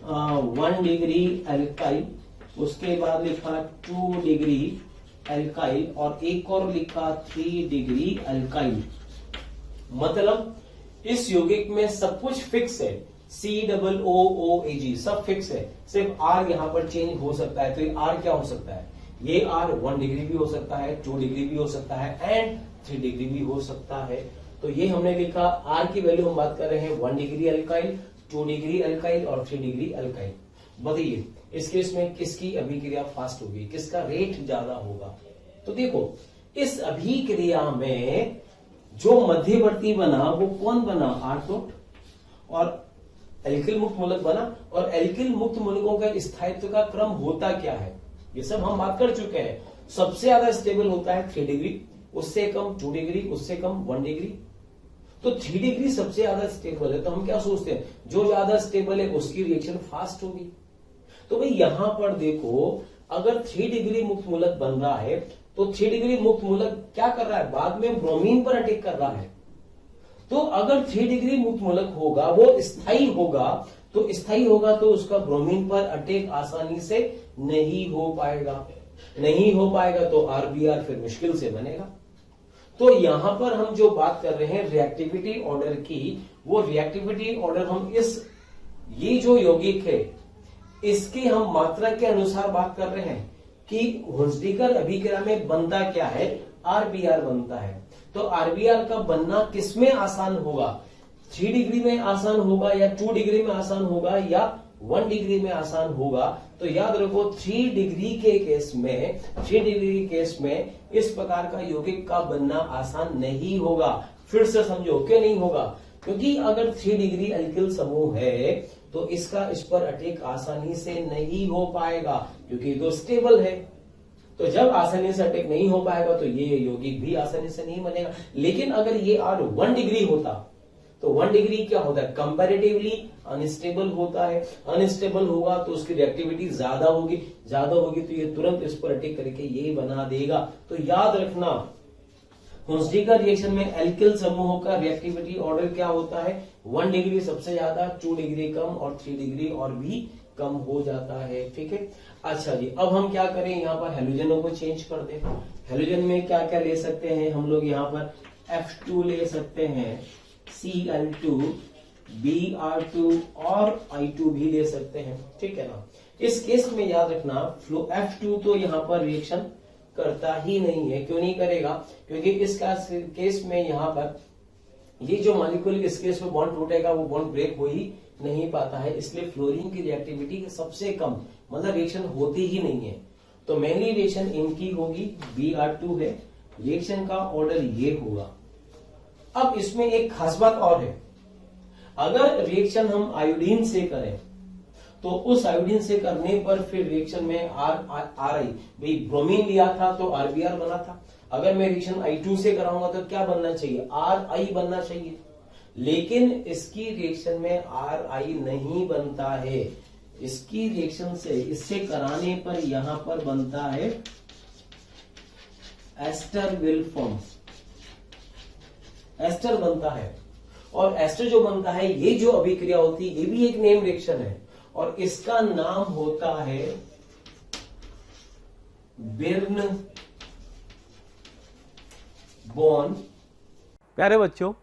1 डिग्री एल्काइल, उसके बाद लिखा 2 डिग्री एल्काइल और एक और लिखा 3 डिग्री एल्काइल। मतलब इस यौगिक में सब कुछ फिक्स है, COOAG सब फिक्स है, सिर्फ R यहां पर चेंज हो सकता है। तो ये R क्या हो सकता है, ये R 1 डिग्री भी हो सकता है, 2 डिग्री भी हो सकता है एंड 3 डिग्री भी हो सकता है। तो ये हमने लिखा R की वैल्यू हम बात कर रहे हैं 1 डिग्री एल्काइल, 2 डिग्री एल्काइल और 3 डिग्री एल्काइल। बताइए इस केस में किसकी अभिक्रिया फास्ट होगी, किसका रेट ज्यादा होगा। तो देखो इस अभिक्रिया में जो मध्यवर्ती बना वो कौन बना, R डॉट, और एल्किल मुक्त मूलक बना। और एल्किल मुक्त मूलकों का स्थायित्व का क्रम होता क्या है, ये सब हम बात कर चुके हैं। सबसे ज्यादा स्टेबल होता है 3 डिग्री, उससे कम 2 डिग्री, उससे कम 1 डिग्री। तो 3 डिग्री सबसे ज्यादा स्टेबल है। तो हम क्या सोचते हैं, जो ज्यादा स्टेबल है उसकी रिएक्शन फास्ट होगी। तो भाई यहां पर देखो अगर 3 डिग्री मुक्त मूलक बन रहा है तो 3 डिग्री मुक्त मूलक क्या कर रहा है, बाद में ब्रोमीन पर अटैक कर रहा है। तो अगर 3 डिग्री मुक्त मूलक होगा वो स्थायी होगा, तो स्थायी होगा तो उसका ब्रोमीन पर अटैक आसानी से नहीं हो पाएगा। नहीं हो पाएगा तो RBr फिर मुश्किल से बनेगा। तो यहां पर हम जो बात कर रहे हैं रिएक्टिविटी ऑर्डर की, वो रिएक्टिविटी ऑर्डर हम ये जो यौगिक है इसकी हम मात्रा के अनुसार बात कर रहे हैं कि हुंसडीकर अभिक्रिया में बनता क्या है, RBr बनता है। तो RBr का बनना किसमें आसान होगा, 3 डिग्री में आसान होगा या 2 डिग्री में आसान होगा या 1 डिग्री में आसान होगा। तो याद रखो 3 डिग्री के केस में इस प्रकार का यौगिक का बनना आसान नहीं होगा। फिर से समझो क्यों नहीं होगा, क्योंकि अगर 3 डिग्री एल्किल समूह है तो इसका इस पर अटैक आसानी से नहीं हो पाएगा, क्योंकि तो स्टेबल है। तो जब आसानी से अटैक नहीं हो पाएगा तो ये यौगिक भी आसानी से नहीं बनेगा। लेकिन अगर ये R 1 डिग्री होता तो 1 डिग्री क्या होता है, कंपैरेटिवली अनस्टेबल होता है। अनस्टेबल होगा तो उसकी रिएक्टिविटी ज्यादा होगी तो ये तुरंत इस पर अटैक करके ये बना देगा। तो याद रखना हुंसडीकर रिएक्शन में एल्किल समूहों का रिएक्टिविटी ऑर्डर क्या होता है, 1 डिग्री सबसे ज्यादा, 2 डिग्री कम और 3 डिग्री और भी कम हो जाता है। ठीक है, अच्छा जी अब हम क्या करें, यहाँ पर हेलोजनों को चेंज कर दें। हेलोजन में क्या क्या ले सकते हैं हम लोग, यहाँ पर F2 ले सकते हैं, Cl2, Br2 और I2 भी ले सकते हैं। ठीक है ना। इस केस में याद रखना फ्लो F2 तो यहाँ पर रिएक्शन करता ही नहीं है। क्यों नहीं करेगा, क्योंकि इस केस में यहाँ पर ये जो मॉलिक्यूल इस केस में बॉन्ड टूटेगा वो बॉन्ड ब्रेक हो ही नहीं पाता है, इसलिए फ्लोरीन की रिएक्टिविटी सबसे कम, मतलब रिएक्शन होती ही नहीं है। तो मेनली रिएक्शन इनकी होगी, Br2 है, रिएक्शन का ऑर्डर ये होगा। अब इसमें एक खास बात और है, अगर रिएक्शन हम आयोडीन से करें तो उस आयोडीन से करने पर फिर रिएक्शन में आर आई, भाई ब्रोमीन लिया था तो RBr बना था, अगर मैं रिएक्शन I2 से कराऊंगा तो क्या बनना चाहिए, RI बनना चाहिए। लेकिन इसकी रिएक्शन में RI नहीं बनता है, इसकी रिएक्शन से इससे कराने पर यहां पर बनता है एस्टर विल फॉर्म, एस्टर बनता है। और एस्टर जो बनता है, ये जो अभिक्रिया होती है, ये भी एक नेम रिएक्शन है और इसका नाम होता है बिर्न बॉन। प्यारे बच्चों,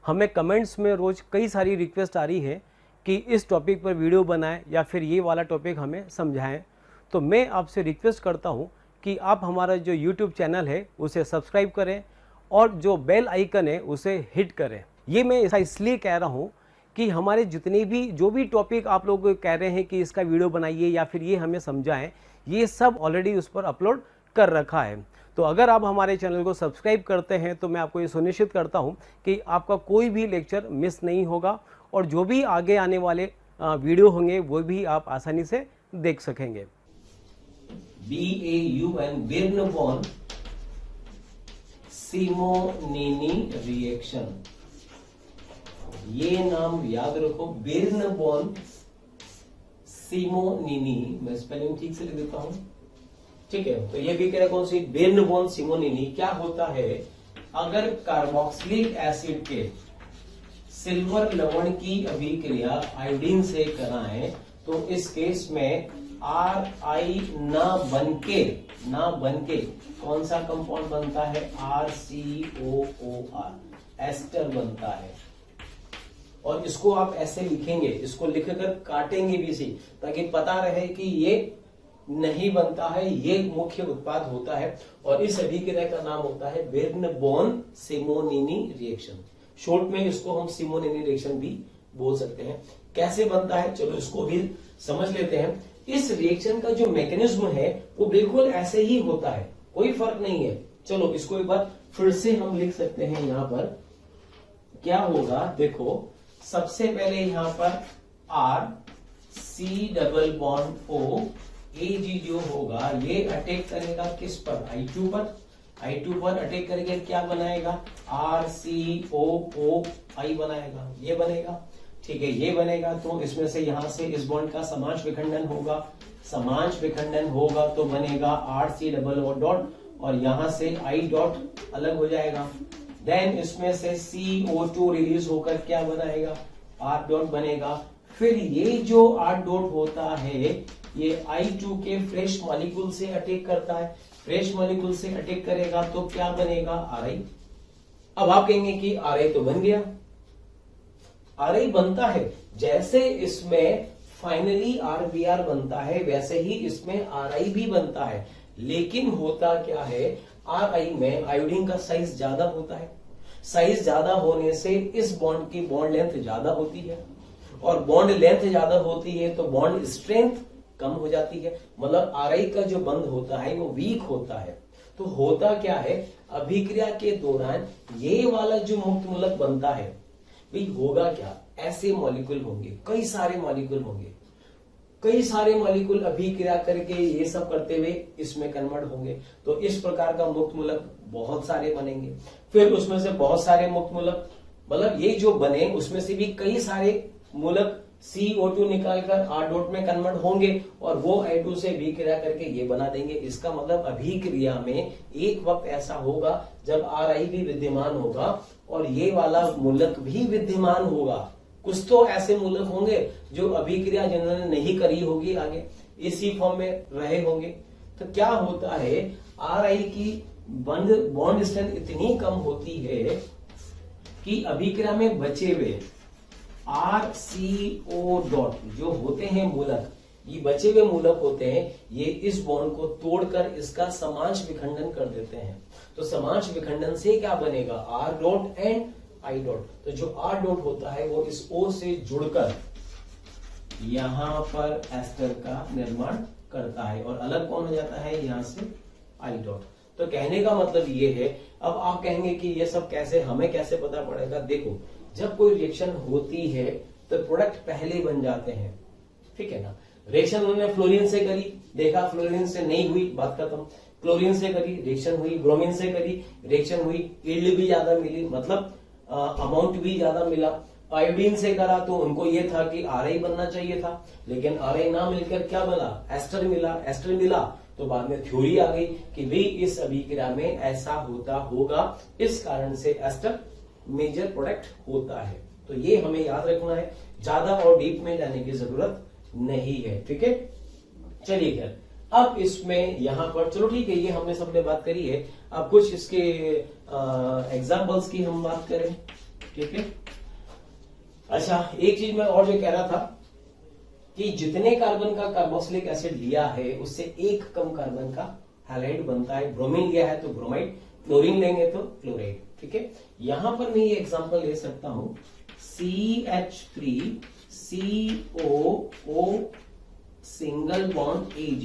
हमें कमेंट्स में रोज कई सारी रिक्वेस्ट आ रही है कि इस टॉपिक पर वीडियो बनाएं या फिर ये वाला टॉपिक हमें समझाएं। तो मैं आपसे रिक्वेस्ट करता हूं कि आप हमारा जो YouTube चैनल है उसे सब्सक्राइब करें और जो बेल आइकन है उसे हिट करें। ये मैं ऐसा इसलिए कह रहा हूं कि हमारे जितने भी जो भी टॉपिक आप लोग कह रहे हैं कि इसका वीडियो बनाइए या फिर ये हमें समझाएं, ये सब ऑलरेडी उस पर अपलोड कर रखा है। तो अगर आप हमारे चैनल को सब्सक्राइब करते हैं तो मैं आपको ये सुनिश्चित करता हूं कि आपका कोई भी लेक्चर मिस नहीं होगा और जो भी आगे आने वाले वीडियो होंगे वो भी आप आसानी से देख सकेंगे। BAUN बिर्न बॉन सिमोनीनी रिएक्शन, ये नाम याद रखो, बिर्न बॉन सिमोनीनी। मैं स्पेलिंग ठीक से लिख देता हूं, ठीक है। तो ये भी कह रहा कौन सी, बिर्न बॉन सिमोनीनी। क्या होता है, अगर कार्बोक्सिलिक एसिड के सिल्वर लवण की अभिक्रिया आयोडीन से कराएं तो इस केस में RI ना बनके कौन सा कंपाउंड बनता है, RCOOR, एस्टर बनता है। और इसको आप ऐसे लिखेंगे, इसको लिखकर काटेंगे भी सी, ताकि पता रहे कि ये नहीं बनता है, ये मुख्य उत्पाद होता है। और इस अभिक्रिया का नाम होता है बिर्न बॉन सिमोनीनी रिएक्शन। शॉर्ट में इसको हम सिमोनीनी रिएक्शन भी बोल सकते हैं। कैसे बनता है, चलो इसको भी समझ लेते हैं। इस रिएक्शन का जो मैकेनिज्म है वो बिल्कुल ऐसे ही होता है, कोई फर्क नहीं है। चलो इसको एक बार फिर से हम लिख सकते हैं। यहां पर क्या होगा, देखो सबसे पहले यहां पर RC double bond O, AG जो होगा ये अटैक करेगा किस पर, I2 पर। I2 पर अटैक करके क्या बनाएगा, RCOOI बनाएगा, ये बनेगा, ठीक है, ये बनेगा। तो इसमें से यहां से इस बॉन्ड का समांश विखंडन होगा, समांश विखंडन होगा तो बनेगा RC डबल O डॉट, और यहां से I डॉट अलग हो जाएगा। देन इसमें से CO2 रिलीज होकर क्या बनाएगा, R डॉट बनेगा। फिर ये जो R डॉट होता है ये I2 के फ्रेश मॉलिक्यूल से अटैक करता है, फ्रेश मॉलिक्यूल से अटैक करेगा तो क्या बनेगा, RI। अब आप कहेंगे कि RI तो बन गया, RI बनता है, जैसे इसमें फाइनली RBr बनता है वैसे ही इसमें RI भी बनता है। लेकिन होता क्या है, RI में आयोडीन का साइज ज्यादा होता है, साइज ज्यादा होने से इस बॉन्ड की बॉन्ड लेंथ ज्यादा होती है, और बॉन्ड लेंथ ज्यादा होती है तो बॉन्ड स्ट्रेंथ कम हो जाती है। मतलब RI का जो बंध होता है वो वीक होता है। तो होता क्या है, अभिक्रिया के दौरान ये वाला जो मुक्त मूलक बनता है, भाई होगा क्या, ऐसे मॉलिक्यूल होंगे, कई सारे मॉलिक्यूल होंगे, कई सारे मॉलिक्यूल अभिक्रिया करके ये सब करते हुए इसमें कन्वर्ट होंगे। तो इस प्रकार का मुक्त मूलक बहुत सारे बनेंगे। फिर उसमें से बहुत सारे मुक्त मूलक, मतलब ये जो बने उसमें से भी कई सारे मूलक CO2 निकालकर R डॉट में कन्वर्ट होंगे और वो I2 से अभिक्रिया करके ये बना देंगे। इसका मतलब अभिक्रिया में एक वक्त ऐसा होगा जब RI भी विद्यमान होगा और ये वाला मूलक भी विद्यमान होगा। कुछ तो ऐसे मूलक होंगे जो अभिक्रिया जिन्होंने नहीं करी होगी आगे इसी फॉर्म में रहे होंगे। तो क्या होता है, RI की बॉन्ड स्ट्रेंथ इतनी कम होती है कि अभिक्रिया में बचे हुए RCO डॉट जो होते हैं मूलक, ये बचे हुए मूलक होते हैं, ये इस बॉन्ड को तोड़कर इसका समांश विखंडन कर देते हैं। तो समांश विखंडन से क्या बनेगा, R dot and I dot. तो जो R डॉट होता है वो इस O से जुड़कर यहां पर एस्टर का निर्माण करता है और अलग कौन हो जाता है यहां से आई डॉट। तो कहने का मतलब ये है, अब आप कहेंगे कि ये सब कैसे, हमें कैसे पता पड़ेगा। देखो, जब कोई रिएक्शन होती है तो प्रोडक्ट पहले बन जाते हैं, ठीक है ना। रिएक्शन उन्होंने फ्लोरीन से करी, देखा फ्लोरीन से नहीं हुई, बात खत्म। क्लोरीन से करी, रिएक्शन हुई। ब्रोमीन से करी, रिएक्शन हुई, यील्ड भी ज्यादा मिली, मतलब अमाउंट भी ज्यादा मिला। आयोडीन से करा तो उनको ये था कि आरआई बनना चाहिए था, लेकिन आरआई ना मिलकर क्या बना, एस्टर मिला। एस्टर मिला तो बाद में थ्योरी आ गई कि भाई इस अभिक्रिया में ऐसा होता होगा, इस कारण से एस्टर मेजर प्रोडक्ट होता है। तो ये हमें याद रखना है, ज्यादा और डीप में जाने की जरूरत नहीं है, ठीक है। चलिए खैर, अब इसमें यहां पर चलो ठीक है, ये हमने सबने बात करी है। अब कुछ इसके एग्जाम्पल्स की हम बात करें, ठीक है। अच्छा, एक चीज मैं और जो कह रहा था कि जितने कार्बन का कार्बोक्सिलिक एसिड लिया है उससे एक कम कार्बन का हैलाइड बनता है। ब्रोमीन लिया है तो ब्रोमाइड, क्लोरीन लेंगे तो क्लोराइड, ठीक है। यहां पर मैं ये एग्जांपल ले सकता हूं, CH3COO single bond Ag,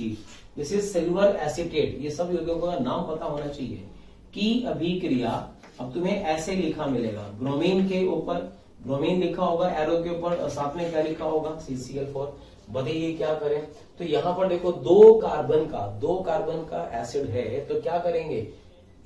this is silver acetate. ये सब यौगिकों का नाम पता होना चाहिए कि अभिक्रिया, अब तुम्हें ऐसे लिखा मिलेगा, ब्रोमीन के ऊपर ब्रोमीन लिखा होगा एरो के ऊपर, और साथ में क्या लिखा होगा, CCl4। बताइए क्या करें। तो यहां पर देखो दो कार्बन का एसिड है, तो क्या करेंगे,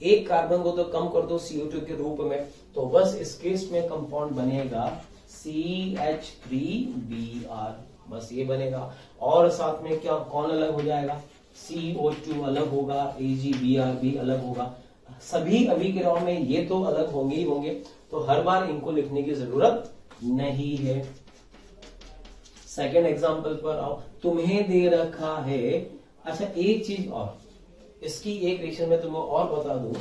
एक कार्बन को तो कम कर दो CO2 के रूप में, तो बस इस केस में कंपाउंड बनेगा CH3Br, बस ये बनेगा। और साथ में क्या, कौन अलग हो जाएगा, CO2 अलग होगा, AgBr भी अलग होगा। सभी अभिक्रियाओं में ये तो अलग होंगे ही होंगे, तो हर बार इनको लिखने की जरूरत नहीं है। सेकेंड एग्जांपल पर आओ, तुम्हें दे रखा है, अच्छा एक चीज और, इसकी एक रिएक्शन में तुम्हें और बता दूं,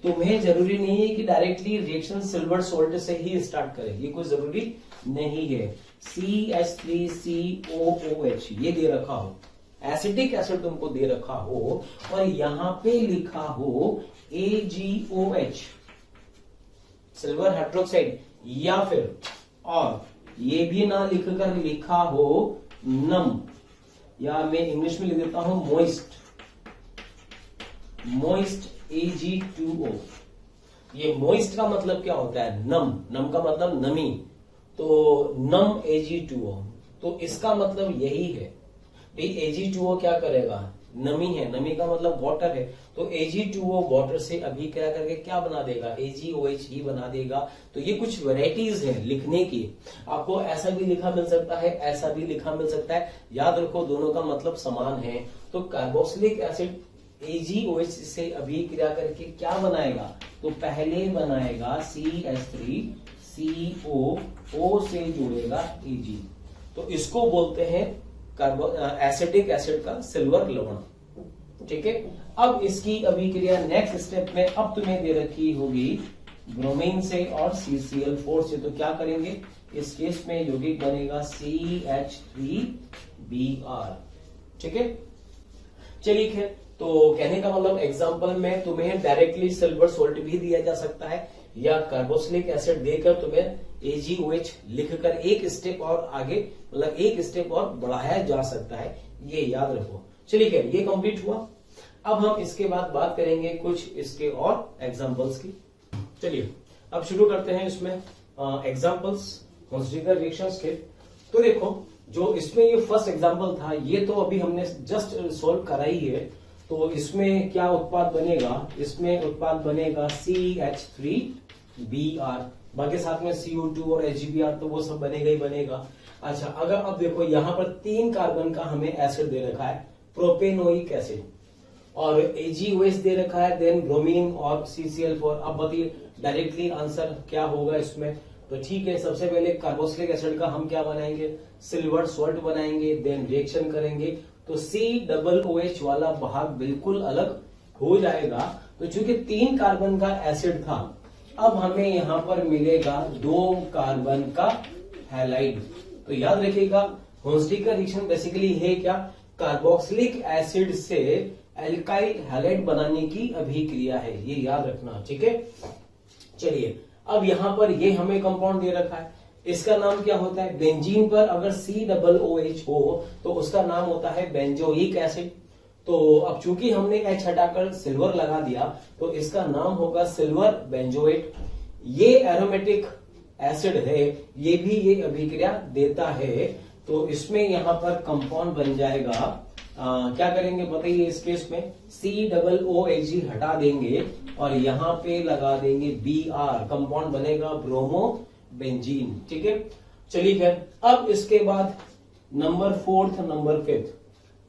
तुम्हें जरूरी नहीं है कि डायरेक्टली रिएक्शन सिल्वर सोल्ट से ही स्टार्ट करें, ये कोई जरूरी नहीं है। CH3COOH ये दे रखा हो, एसिटिक एसिड तुमको दे रखा हो, और यहां पे लिखा हो AgOH सिल्वर हाइड्रोक्साइड, या फिर और ये भी ना लिखकर लिखा हो नम, या मैं इंग्लिश में लिख देता हूं मोइस्ट Ag2O। ये मोइस्ट का मतलब क्या होता है, नम का मतलब नमी, तो नम Ag2O, तो इसका मतलब यही है भाई Ag2O क्या करेगा, नमी है, नमी का मतलब वाटर है, तो Ag2O वाटर से अभिक्रिया करके क्या बना देगा, AgOH ही बना देगा। तो ये कुछ वैरायटीज हैं लिखने की, आपको ऐसा भी लिखा मिल सकता है, ऐसा भी लिखा मिल सकता है, याद रखो दोनों का मतलब समान है। तो कार्बोक्सिलिक एसिड AgOH से अभिक्रिया करके क्या बनाएगा, तो पहले बनाएगा CH3COO से जुड़ेगा Ag, तो इसको बोलते हैं एसिटिक एसिड का सिल्वर लवण, ठीक है। अब इसकी अभिक्रिया नेक्स्ट स्टेप में अब तुम्हें दे रखी होगी ब्रोमीन से और CCl4 से, तो क्या करेंगे, इस केस में यौगिक बनेगा CH3Br, ठीक है। चलिए खैर, तो कहने का मतलब एग्जांपल में तुम्हें डायरेक्टली सिल्वर सोल्ट भी दिया जा सकता है, या कार्बोक्सिलिक एसिड देकर तुम्हें AgOH लिखकर एक स्टेप और आगे, मतलब एक स्टेप और बढ़ाया जा सकता है, ये याद रखो। चलिए खैर, ये कंप्लीट हुआ। अब हम इसके बाद बात करेंगे कुछ इसके और एग्जांपल्स की। चलिए अब शुरू करते हैं इसमें एग्जांपल्स कॉन्स्टिगर रिएक्शंस के। तो देखो, जो इसमें ये फर्स्ट एग्जांपल था, ये तो अभी हमने जस्ट सोल्व करा ही है। तो इसमें क्या उत्पाद बनेगा, इसमें उत्पाद बनेगा CH3Br, बाकी साथ में CO2 और HBr, तो वो सब बनेगा ही बनेगा। अच्छा, अगर अब देखो यहाँ पर 3 कार्बन का हमें एसिड दे रखा है, प्रोपेनोइक एसिड, और AgOH दे रखा है, देन ब्रोमीन और CCl4। अब बताइए डायरेक्टली आंसर क्या होगा इसमें। तो ठीक है, सबसे पहले कार्बोक्सिलिक एसिड का हम क्या बनाएंगे, सिल्वर सॉल्ट बनाएंगे, देन रिएक्शन करेंगे, तो COOH वाला भाग बिल्कुल अलग हो जाएगा। तो चूंकि 3 कार्बन का एसिड था, अब हमें यहां पर मिलेगा 2 कार्बन का हैलाइड। तो याद रखिएगा, होन्स्टिकर रिएक्शन बेसिकली है क्या, कार्बोक्सिलिक एसिड से एल्काइल हैलाइड बनाने की अभिक्रिया है, ये याद रखना, ठीक है। चलिए अब यहां पर ये हमें कंपाउंड दे रखा है इसका नाम क्या होता है? बेंजीन पर अगर COOH हो तो उसका नाम होता है बेंजोइक एसिड। तो अब चूंकि हमने H हटाकर सिल्वर लगा दिया तो इसका नाम होगा सिल्वर बेंजोएट। ये एरोमेटिक एसिड है, ये भी ये अभिक्रिया देता है। तो इसमें यहां पर कंपाउंड बन जाएगा, क्या करेंगे बताइए इस केस में? COOH हटा देंगे और यहां पे लगा देंगे Br, कंपाउंड बनेगा ब्रोमो बेंजीन। ठीक है, चलिए खैर अब इसके बाद नंबर 4, नंबर 5।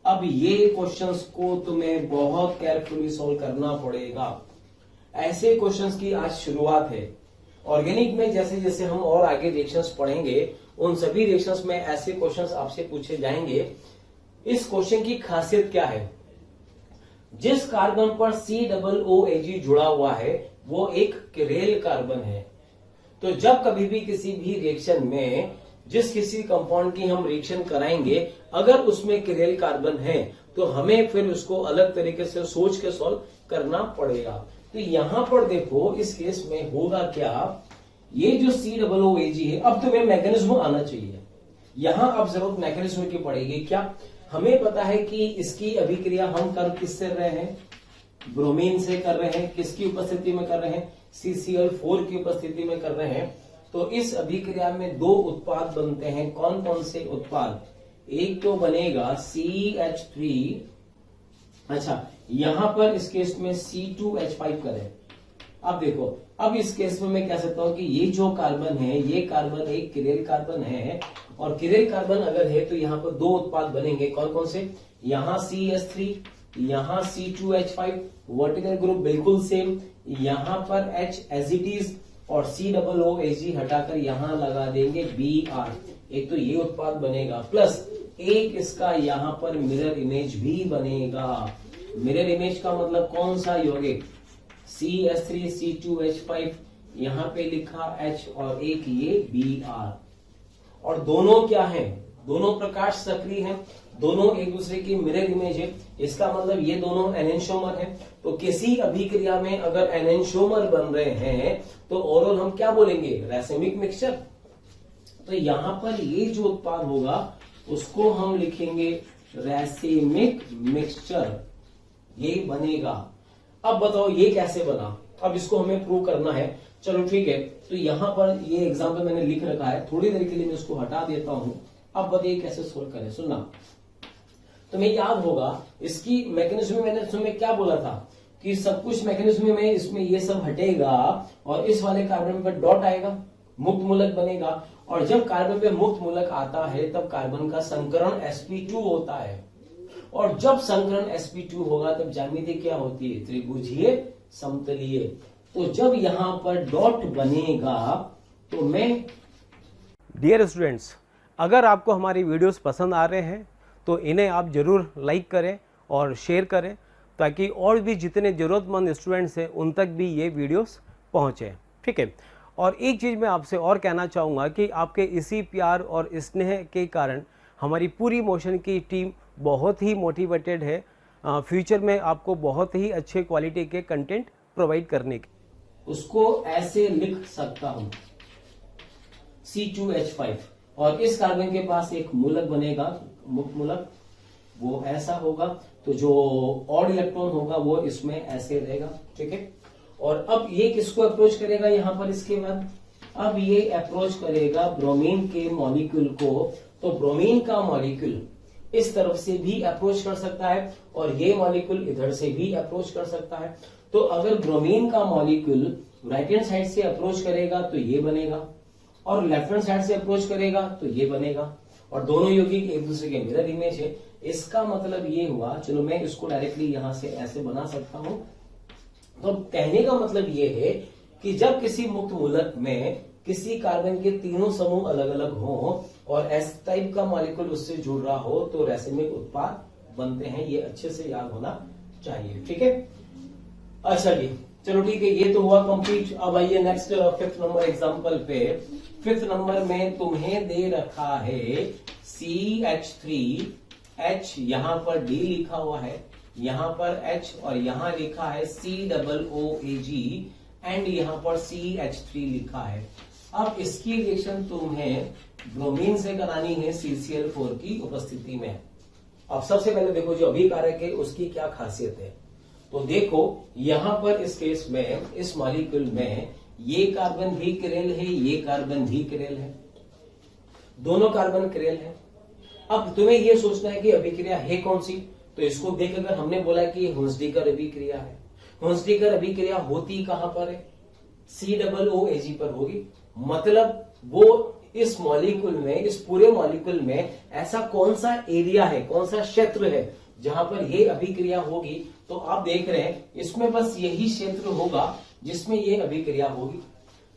अब ये क्वेश्चंस को तुम्हें बहुत केयरफुली सॉल्व करना पड़ेगा। ऐसे क्वेश्चंस की आज शुरुआत है। ऑर्गेनिक में जैसे जैसे हम और आगे रिएक्शंस पढ़ेंगे उन सभी रिएक्शंस में ऐसे क्वेश्चंस आपसे पूछे जाएंगे। इस क्वेश्चन की खासियत क्या है? जिस कार्बन पर COOH जुड़ा हुआ है वो एक किरेल कार्बन है। तो जब कभी भी किसी भी रिएक्शन में जिस किसी कंपाउंड की हम रिएक्शन कराएंगे अगर उसमें किरेल कार्बन है तो हमें फिर उसको अलग तरीके से सोच के सॉल्व करना पड़ेगा। तो यहां पर देखो इस केस में होगा क्या, ये जो COOH है, अब तुम्हें मैकेनिज्म आना चाहिए। यहां अब जरूरत मैकेनिज्म की पड़ेगी। क्या? हमें पता है कि इसकी अभिक्रिया हम कर किससे रहे हैं? ब्रोमीन से कर रहे हैं। किसकी उपस्थिति में कर रहे हैं? CCl4 की उपस्थिति में कर रहे हैं। तो इस अभिक्रिया में 2 उत्पाद बनते हैं। कौन कौन से उत्पाद? एक तो बनेगा CH3, अच्छा यहां पर इस केस में C2H5 करें। अब देखो, अब इस केस में मैं कह सकता हूं कि ये जो कार्बन है ये कार्बन एक किरेल कार्बन है, और किरेल कार्बन अगर है तो यहाँ पर 2 उत्पाद बनेंगे। कौन कौन से? यहाँ CH3, यहाँ C2H5, वर्टिकल ग्रुप बिल्कुल सेम, यहाँ पर H एज इट इज और COOH हटाकर यहां लगा देंगे Br। एक तो ये उत्पाद बनेगा, प्लस एक इसका यहां पर मिरर इमेज भी बनेगा। मिरर इमेज का मतलब कौन सा यौगिक? CH3 C2H5, यहां पे लिखा H और एक ये Br। और दोनों क्या है? दोनों प्रकाश सक्रिय हैं, दोनों एक दूसरे की मिरर इमेज है। इसका मतलब ये दोनों एनेंटियोमर हैं। तो किसी अभिक्रिया में अगर एनेंटियोमर बन रहे हैं तो ओवरऑल हम क्या बोलेंगे? रैसिमिक मिक्सचर। तो यहां पर ये जो उत्पाद होगा उसको हम लिखेंगे रैसिमिक मिक्सचर, ये बनेगा। अब बताओ ये कैसे बना? अब इसको हमें प्रूव करना है। चलो ठीक है, तो यहां पर ये एग्जाम्पल मैंने लिख रखा है, थोड़ी देर के लिए मैं इसको हटा देता हूं। अब बताइए कैसे सोल्व करें। सुनना, तुम्हें याद होगा इसकी मैकेनिज्म में मैंने तुम्हें क्या बोला था कि सब कुछ मैकेनिज्म में इसमें ये सब हटेगा और इस वाले कार्बन पर डॉट आएगा, मुक्त मूलक बनेगा। और जब कार्बन पे मुक्त मूलक आता है तब कार्बन का संकरण sp2 होता है, और जब संकरण sp2 होगा तब ज्यामिति क्या होती है? त्रिभुजीय समतलीय। तो जब यहां पर डॉट बनेगा तो मैं, डियर स्टूडेंट्स, अगर आपको हमारी वीडियोस पसंद आ रहे हैं तो इन्हें आप ज़रूर लाइक करें और शेयर करें ताकि और भी जितने ज़रूरतमंद स्टूडेंट्स हैं उन तक भी ये वीडियोस पहुँचें। ठीक है, और एक चीज़ मैं आपसे और कहना चाहूँगा कि आपके इसी प्यार और स्नेह के कारण हमारी पूरी मोशन की टीम बहुत ही मोटिवेटेड है फ्यूचर में आपको बहुत ही अच्छे क्वालिटी के कंटेंट प्रोवाइड करने के। उसको ऐसे लिख सकता हूं C2H5, और इस कार्बन के पास एक मूलक बनेगा, मुक्त मूलक, वो ऐसा होगा। तो जो ऑड इलेक्ट्रॉन होगा वो इसमें ऐसे रहेगा। ठीक है, और अब ये किसको अप्रोच करेगा यहां पर? इसके बाद अब ये अप्रोच करेगा ब्रोमीन के मॉलिक्यूल को। तो ब्रोमीन का मॉलिक्यूल इस तरफ से भी अप्रोच कर सकता है और ये मॉलिक्यूल इधर से भी अप्रोच कर सकता है। तो अगर ब्रोमीन का मॉलिक्यूल राइट हैंड साइड से अप्रोच करेगा तो ये बनेगा, और लेफ्ट हैंड साइड से अप्रोच करेगा तो ये बनेगा, और दोनों यौगिक एक दूसरे के मिरर इमेज है। इसका मतलब ये हुआ, चलो मैं इसको डायरेक्टली यहां से ऐसे बना सकता हूं। तो कहने का मतलब ये है कि जब किसी मुक्त मूलक में किसी कार्बन के तीनों समूह अलग अलग हो और एस टाइप का मॉलिक्यूल उससे जुड़ रहा हो तो रैसिमिक उत्पाद बनते हैं। ये अच्छे से याद होना चाहिए। ठीक है, अच्छा जी, चलो ठीक है, ये तो हुआ कंप्लीट। अब आइए नेक्स्ट 5th नंबर एग्जांपल पे। 5th नंबर में तुम्हें दे रखा है CH3H, यहां पर D लिखा हुआ है, यहां पर H और यहां लिखा है COOH एंड यहां पर CH3 लिखा है। अब इसकी रिएक्शन तुम्हें ब्रोमीन से करानी है CCl4 की उपस्थिति में। अब सबसे पहले देखो जो अभिकारक है उसकी क्या खासियत है। तो देखो यहां पर इस केस में इस मॉलिक्यूल में ये कार्बन भी किरेल है, ये कार्बन भी किरेल है, दोनों कार्बन किरेल है। अब तुम्हें ये सोचना है कि अभिक्रिया है कौन सी। तो इसको देखकर हमने बोला कि हुंसडीकर अभिक्रिया है। हुंसडीकर अभिक्रिया होती कहां पर है? COOH पर होगी। मतलब वो इस मॉलिक्यूल में, इस पूरे मॉलिक्यूल में ऐसा कौन सा एरिया है, कौन सा क्षेत्र है जहां पर ये अभिक्रिया होगी। तो आप देख रहे हैं इसमें बस यही क्षेत्र होगा जिसमें ये अभिक्रिया होगी।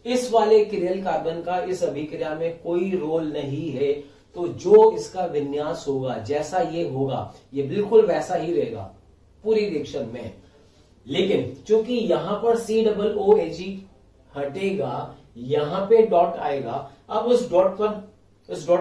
इस वाले किरेल कार्बन का इस अभिक्रिया में कोई रोल नहीं है। तो जो इसका विन्यास होगा, जैसा ये होगा, ये बिल्कुल वैसा ही रहेगा पूरी रिएक्शन में। लेकिन चूंकि यहां पर COOH हटेगा, यहां पे डॉट आएगा। अब उस डॉट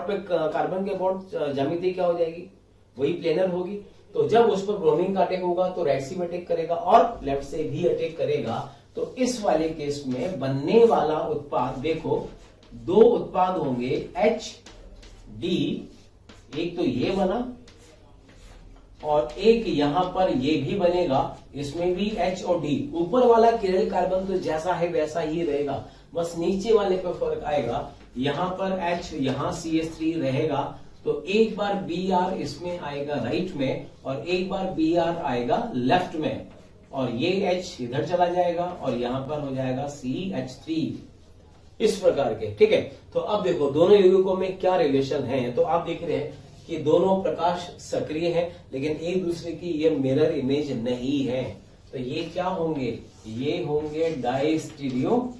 पे कार्बन के बॉन्ड ज्यामिति क्या हो जाएगी? वही प्लेनर होगी। तो जब उस पर ब्रोमीन का अटैक होगा तो राइट से भी अटैक करेगा और लेफ्ट से भी अटैक करेगा। तो इस वाले केस में बनने वाला उत्पाद देखो, दो उत्पाद होंगे HD, एक तो ये बना और एक यहां पर ये भी बनेगा, इसमें भी H और D। ऊपर वाला किरेल कार्बन तो जैसा है वैसा ही रहेगा, बस नीचे वाले पर फर्क आएगा। यहां पर H, यहां CH3 रहेगा। तो एक बार Br इसमें आएगा राइट में और एक बार Br आएगा लेफ्ट में, और ये H इधर चला जाएगा और यहां पर हो जाएगा CH3, इस प्रकार के। ठीक है, तो अब देखो दोनों यौगिकों में क्या रिलेशन है। तो आप देख रहे हैं कि दोनों प्रकाश सक्रिय है, लेकिन एक दूसरे की ये मिरर इमेज नहीं है। तो ये क्या होंगे? ये होंगे डाइस्टीरियो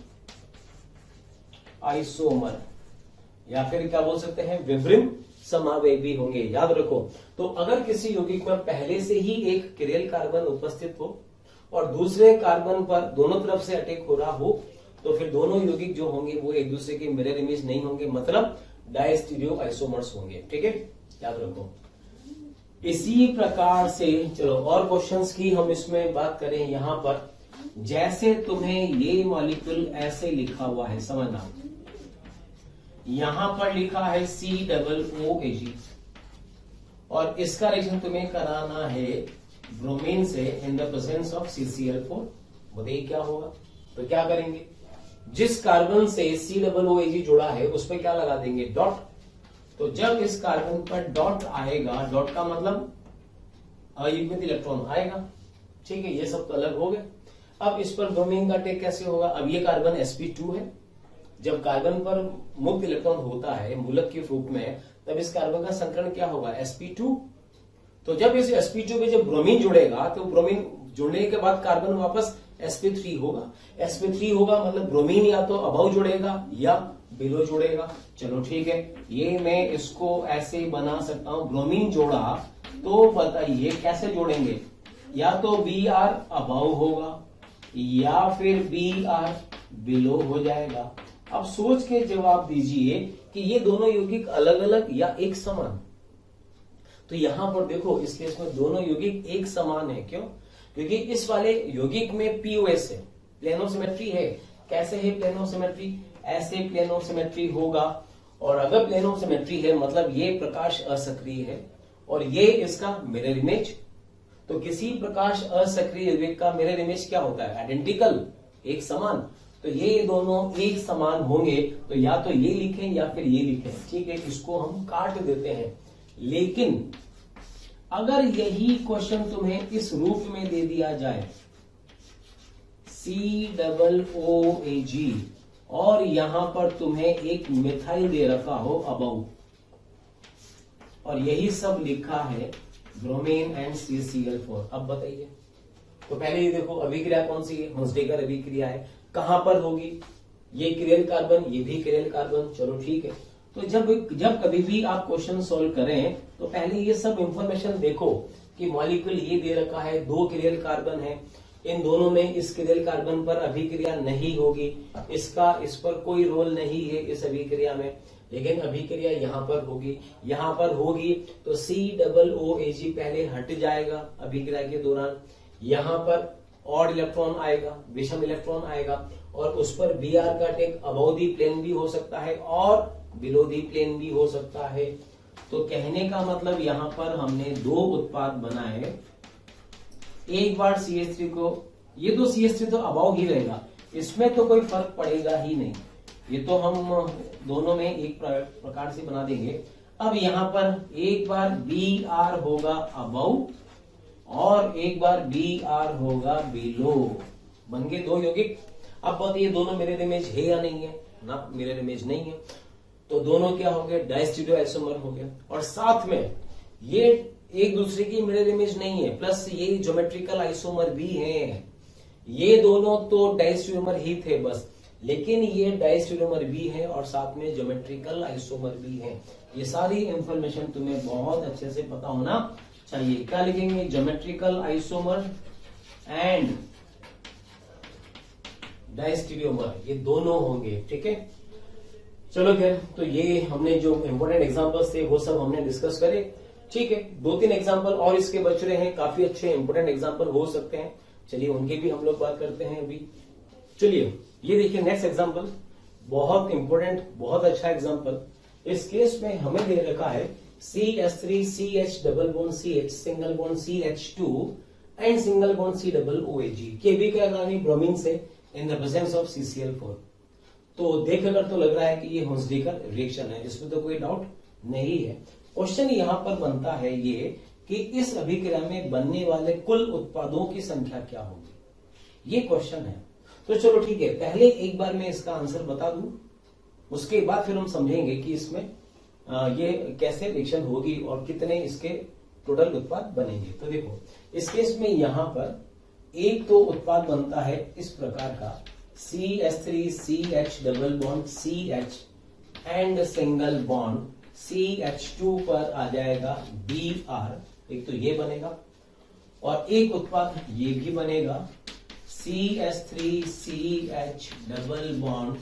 आइसोमर, या फिर क्या बोल सकते हैं, विभ्रिम समावेवी होंगे। याद रखो, तो अगर किसी यौगिक में पहले से ही एक किरेल कार्बन उपस्थित हो और दूसरे कार्बन पर दोनों तरफ से अटैक हो रहा हो, तो फिर दोनों यौगिक जो होंगे वो एक दूसरे के मिरर इमेज नहीं होंगे, मतलब डाइस्टीरियो आइसोमर्स होंगे। ठीक है, याद रखो। इसी प्रकार से चलो और क्वेश्चंस की हम इसमें बात करें। यहां पर जैसे तुम्हें ये मॉलिक्यूल ऐसे लिखा हुआ है, समझना, यहां पर लिखा है COOH और इसका रिएक्शन तुम्हें कराना है ब्रोमीन से in the presence of CCl4। बताइए क्या होगा। तो क्या करेंगे, जिस कार्बन से COOH जुड़ा है उस पर क्या लगा देंगे? डॉट। तो जब इस कार्बन पर डॉट आएगा, डॉट का मतलब अयुग्मित इलेक्ट्रॉन आएगा। ठीक है, ये सब तो अलग हो गए। अब इस पर ब्रोमीन का अटैक कैसे होगा? अब ये कार्बन sp2 है। जब कार्बन पर मुक्त इलेक्ट्रॉन होता है मूलक के रूप में, तब इस कार्बन का संकरण क्या होगा? sp2। तो जब इस sp2 में जब ब्रोमीन जुड़ेगा, तो ब्रोमीन जुड़ने के बाद कार्बन वापस sp3 होगा। sp3 होगा मतलब ब्रोमीन या तो अबव जुड़ेगा या बिलो जुड़ेगा। चलो ठीक है, ये मैं इसको ऐसे बना सकता हूं। ब्रोमीन जोड़ा तो बताइए कैसे जोड़ेंगे? या तो Br अबव होगा या फिर Br बिलो हो जाएगा। अब सोच के जवाब दीजिए कि ये दोनों यौगिक अलग अलग या एक समान। तो यहां पर देखो इस केस में दोनों यौगिक एक समान है। क्यों? क्योंकि इस वाले यौगिक में POS है, प्लेनोसिमेट्री है। कैसे है प्लेनोसिमेट्री? ऐसे प्लेनोसिमेट्री होगा। और अगर प्लेनोसिमेट्री है मतलब ये प्रकाश असक्रिय है और ये इसका मिरर इमेज। तो किसी प्रकाश असक्रिय यौगिक का मिरर इमेज क्या होता है? आइडेंटिकल, एक समान। तो ये दोनों एक समान होंगे। तो या तो ये लिखें या फिर ये लिखें। ठीक है, इसको हम काट देते हैं। लेकिन अगर यही क्वेश्चन तुम्हें इस रूप में दे दिया जाए, COOH, और यहां पर तुम्हें एक मिथाइल दे रखा हो अबव, और यही सब लिखा है ब्रोमीन एंड CCl4। अब बताइए, तो पहले ये देखो अभिक्रिया कौन सी है? हुंसडीकर अभिक्रिया है। कहां पर होगी? ये किरेल कार्बन, ये भी किरेल कार्बन। चलो ठीक है, तो जब कभी भी आप क्वेश्चन सॉल्व करें तो पहले ये सब इंफॉर्मेशन देखो कि मॉलिक्यूल ये दे रखा है, दो किरेल कार्बन है, इन दोनों में इस किरेल कार्बन पर अभिक्रिया नहीं होगी, इस पर कोई रोल नहीं है इस अभिक्रिया में, लेकिन अभिक्रिया यहां पर होगी। यहां पर होगी तो COOH पहले हट जाएगा अभिक्रिया के दौरान यहां पर, ऑड इलेक्ट्रॉन आएगा, विषम इलेक्ट्रॉन आएगा, और उस पर Br का अटैक अबव दी प्लेन भी हो सकता है और बिलो दी प्लेन भी हो सकता है। तो कहने का मतलब यहां पर हमने दो उत्पाद बनाए, एक बार CH3 को, ये तो CH3 तो अबव ही रहेगा, इसमें तो कोई फर्क पड़ेगा ही नहीं, ये तो हम दोनों में एक प्रकार से बना देंगे। अब यहां पर एक बार Br होगा अबव और एक बार Br होगा बिलो, बन गए दो यौगिक। अब बताइए दोनों मिरर इमेज है या नहीं है? ना, मिरर इमेज नहीं है, तो दोनों क्या हो गए, डायस्टीरियो आइसोमर हो गया। और साथ में ये एक दूसरे की मिरर इमेज नहीं है, प्लस ये ज्योमेट्रिकल आइसोमर भी हैं। ये दोनों तो डायस्टीरियोमर ही थे बस, लेकिन ये डायस्टीरियोमर भी है और साथ में ज्योमेट्रिकल आइसोमर भी है। ये सारी इंफॉर्मेशन तुम्हें बहुत अच्छे से पता होना चाहिए। क्या लिखेंगे, ज्योमेट्रिकल आइसोमर एंड डायस्टीरियोमर, ये दोनों होंगे, ठीक है। चलो खैर, तो ये हमने जो इंपॉर्टेंट एग्जांपल्स थे वो सब हमने डिस्कस करे, ठीक है। 2-3 एग्जांपल और इसके बच रहे हैं, काफी अच्छे इंपॉर्टेंट एग्जांपल हो सकते हैं, चलिए उनकी भी हम लोग बात करते हैं अभी। चलिए ये देखिए नेक्स्ट एग्जांपल, बहुत इंपॉर्टेंट, बहुत अच्छा एग्जांपल। इस केस में हमें दे रखा है CH3CH double bond CH single bond CH2 and single bond C double OAG, KB का रानी ब्रोमीन से in the presence of CCl4। तो देखकर तो लग रहा है कि ये हुंसडीकर रिएक्शन है, इसमें तो कोई डाउट नहीं है। क्वेश्चन यहां पर बनता है ये कि इस अभिक्रिया में बनने वाले कुल उत्पादों की संख्या क्या होगी, ये क्वेश्चन है। तो चलो ठीक है, पहले एक बार मैं इसका आंसर बता दूं, उसके बाद फिर हम समझेंगे कि इसमें ये कैसे रिएक्शन होगी और कितने इसके टोटल उत्पाद बनेंगे। तो देखो इस केस में यहां पर एक तो उत्पाद बनता है इस प्रकार का, CH3CH double bond CH and single bond CH2 पर आ जाएगा Br, एक तो ये बनेगा, और एक उत्पाद ये भी बनेगा CH3CH डबल बॉन्ड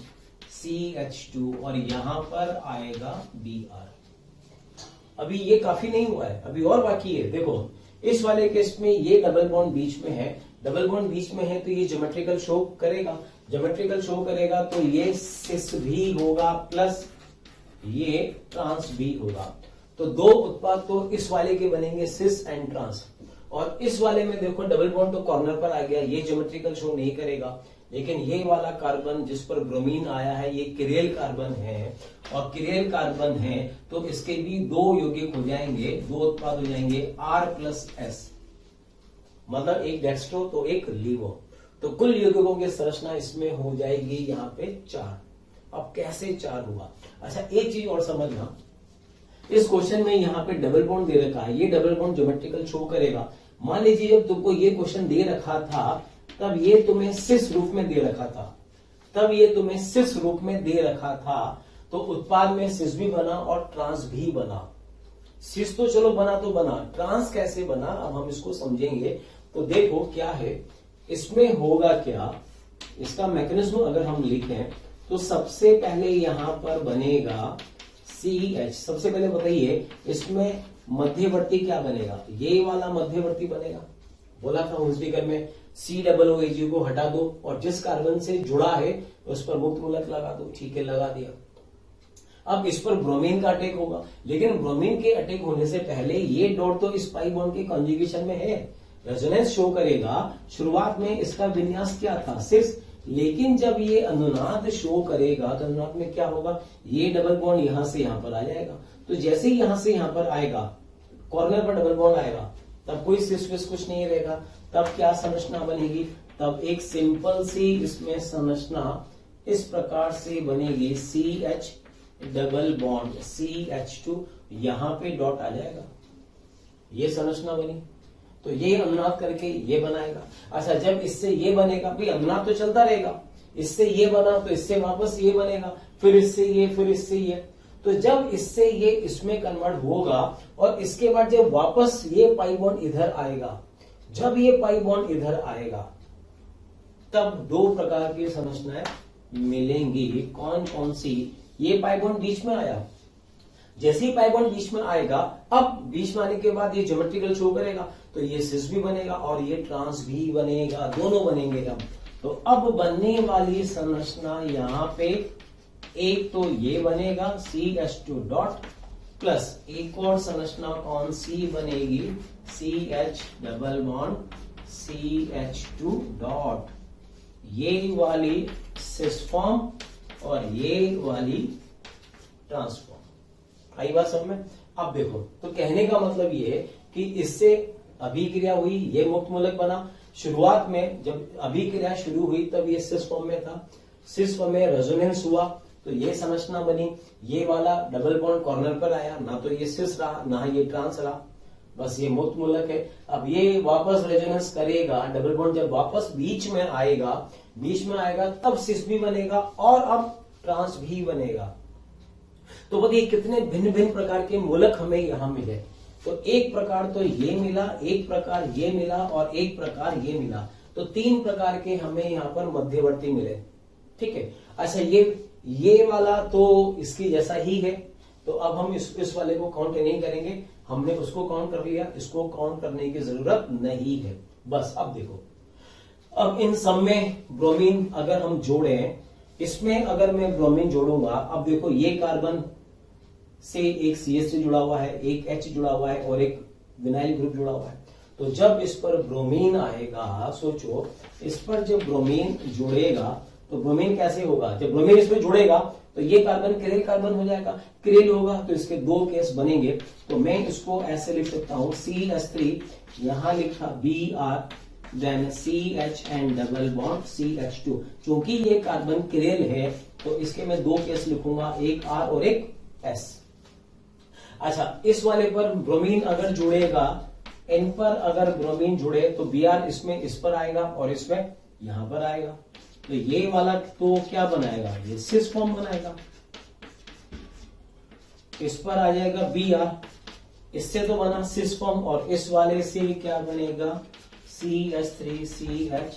CH2 और यहां पर आएगा Br। अभी ये काफी नहीं हुआ है, अभी और बाकी है। देखो इस वाले केस में ये डबल बॉन्ड बीच में है, डबल बॉन्ड बीच में है तो ये ज्योमेट्रिकल शो करेगा, ज्योमेट्रिकल शो करेगा तो ये सिस भी होगा प्लस ये ट्रांस भी होगा। तो दो उत्पाद तो इस वाले के बनेंगे सिस एंड ट्रांस, और इस वाले में देखो डबल बॉन्ड तो कॉर्नर पर आ गया, ये ज्योमेट्रिकल शो नहीं करेगा, लेकिन ये वाला कार्बन जिस पर ब्रोमीन आया है ये किरेल कार्बन है, और किरेल कार्बन है तो इसके भी दो यौगिक हो जाएंगे, दो उत्पाद हो जाएंगे R प्लस S, मतलब एक डेक्स्ट्रो तो एक लीवो, तो कुल यौगिकों की संरचना इसमें हो जाएगी यहाँ पे 4। अब कैसे 4 हुआ? अच्छा एक चीज और समझना, इस क्वेश्चन में यहाँ पे डबल बॉन्ड दे रखा है, ये डबल बॉन्ड ज्योमेट्रिकल शो करेगा। मान लीजिए जब तुमको ये क्वेश्चन दे रखा था तब ये तुम्हें सिस रूप में दे रखा था, तब ये तुम्हें सिस रूप में दे रखा था, तो उत्पाद में सिस भी बना और ट्रांस भी बना। सिस तो चलो बना तो बना, ट्रांस कैसे बना अब हम इसको समझेंगे। तो देखो क्या है इसमें होगा क्या, इसका मैकेनिज्म अगर हम लिखें तो सबसे पहले यहां पर बनेगा CH, सबसे पहले बताइए इसमें मध्यवर्ती क्या बनेगा, ये वाला मध्यवर्ती बनेगा। बोला था हुंसडीकर में C डबल OAG को हटा दो और जिस कार्बन से जुड़ा है उस पर मुक्त मूलक लगा दो, ठीक है लगा दिया। अब इस पर ब्रोमीन का अटैक होगा, लेकिन ब्रोमीन के अटैक होने से पहले ये डॉट तो इस पाई बॉन्ड के कॉन्जुगेशन में है, रेजोनेंस शो करेगा। शुरुआत में इसका विन्यास क्या था 6, लेकिन जब ये अनुनाद शो करेगा तो अनुनाद में क्या होगा, ये डबल बॉन्ड यहां से यहां पर आ जाएगा। तो जैसे ही यहां से यहां पर आएगा, कॉर्नर पर डबल बॉन्ड आएगा, तब कोई सिस विस कुछ नहीं रहेगा, तब क्या संरचना बनेगी, तब एक सिंपल सी इसमें संरचना इस प्रकार से बनेगी, CH डबल बॉन्ड CH2, यहां पे डॉट आ जाएगा, ये संरचना बनी। तो ये अनुनाद करके ये बनाएगा। अच्छा जब इससे ये बनेगा, भाई अनुनाद तो चलता रहेगा, इससे ये बना तो इससे वापस ये बनेगा, फिर इससे ये, फिर इससे ये। तो जब इससे ये इसमें कन्वर्ट होगा और इसके बाद जब वापस ये पाई बॉन्ड इधर आएगा, जब ये पाई बॉन्ड इधर आएगा तब दो प्रकार की संरचनाएं मिलेंगी। कौन कौन सी? ये पाई बॉन्ड बीच में आया, जैसे ही पाई बॉन्ड बीच में आएगा, अब बीच में आने के बाद ये ज्योमेट्रिकल शो करेगा, तो ये सिस भी बनेगा और ये ट्रांस भी बनेगा, दोनों बनेंगे अब। तो अब बनने वाली संरचना यहाँ पे एक तो ये बनेगा CH2 डॉट प्लस एक और संरचना कौन सी बनेगी, CH double bond CH2 dot, ये वाली सिस फॉर्म और ये वाली ट्रांसफॉर्म। आई बात समझ में? अब देखो, तो कहने का मतलब ये है कि इससे अभिक्रिया हुई, ये मुक्त मूलक बना। शुरुआत में जब अभिक्रिया शुरू हुई तब ये सिस फॉर्म में था, सिस फॉर्म में रेजोनेंस हुआ तो ये संरचना बनी, ये वाला डबल बॉन्ड कॉर्नर पर आया, ना तो ये सिस रहा ना ये ट्रांस रहा, बस ये मुक्त मूलक है। अब ये वापस रेजोनेंस करेगा, डबल बॉन्ड जब वापस बीच में आएगा तब सिस भी बनेगा और अब ट्रांस भी बनेगा। तो बताइए कितने भिन्न भिन्न प्रकार के मूलक हमें यहां मिले। तो एक प्रकार तो ये मिला, एक प्रकार ये मिला और एक प्रकार ये मिला, तो 3 प्रकार के हमें यहाँ पर मध्यवर्ती मिले। ठीक है, अच्छा ये वाला तो इसकी जैसा ही है, तो अब हम इस वाले को काउंट नहीं करेंगे, हमने उसको काउंट कर लिया, इसको काउंट करने की जरूरत नहीं है। बस अब देखो, अब इन सब में ब्रोमीन अगर हम जोड़े, इसमें अगर मैं ब्रोमीन जोड़ूंगा, अब देखो ये कार्बन से एक CH3 जुड़ा हुआ है, एक H जुड़ा हुआ है और एक विनाइल ग्रुप जुड़ा हुआ है। तो जब इस पर ब्रोमीन आएगा, सोचो इस पर जब ब्रोमीन जुड़ेगा तो ब्रोमीन कैसे होगा, जब ब्रोमीन इसमें जुड़ेगा तो ये कार्बन किरेल कार्बन हो जाएगा, किरेल होगा तो इसके 2 केस बनेंगे। तो मैं इसको ऐसे लिख सकता हूं CH3, यहां लिखा Br, then CH and double bond CH2। चूंकि ये कार्बन किरेल है तो इसके मैं 2 केस लिखूंगा, एक R और एक S। अच्छा, इस वाले पर ब्रोमीन अगर जुड़ेगा, इन पर अगर ब्रोमीन जुड़े तो Br इसमें इस पर आएगा और इसमें यहां पर आएगा, तो ये वाला तो क्या बनाएगा, ये सिस फॉर्म बनाएगा। इस पर आ जाएगा Br, इससे तो बना सिस फॉर्म, और इस वाले से क्या बनेगा CH3CH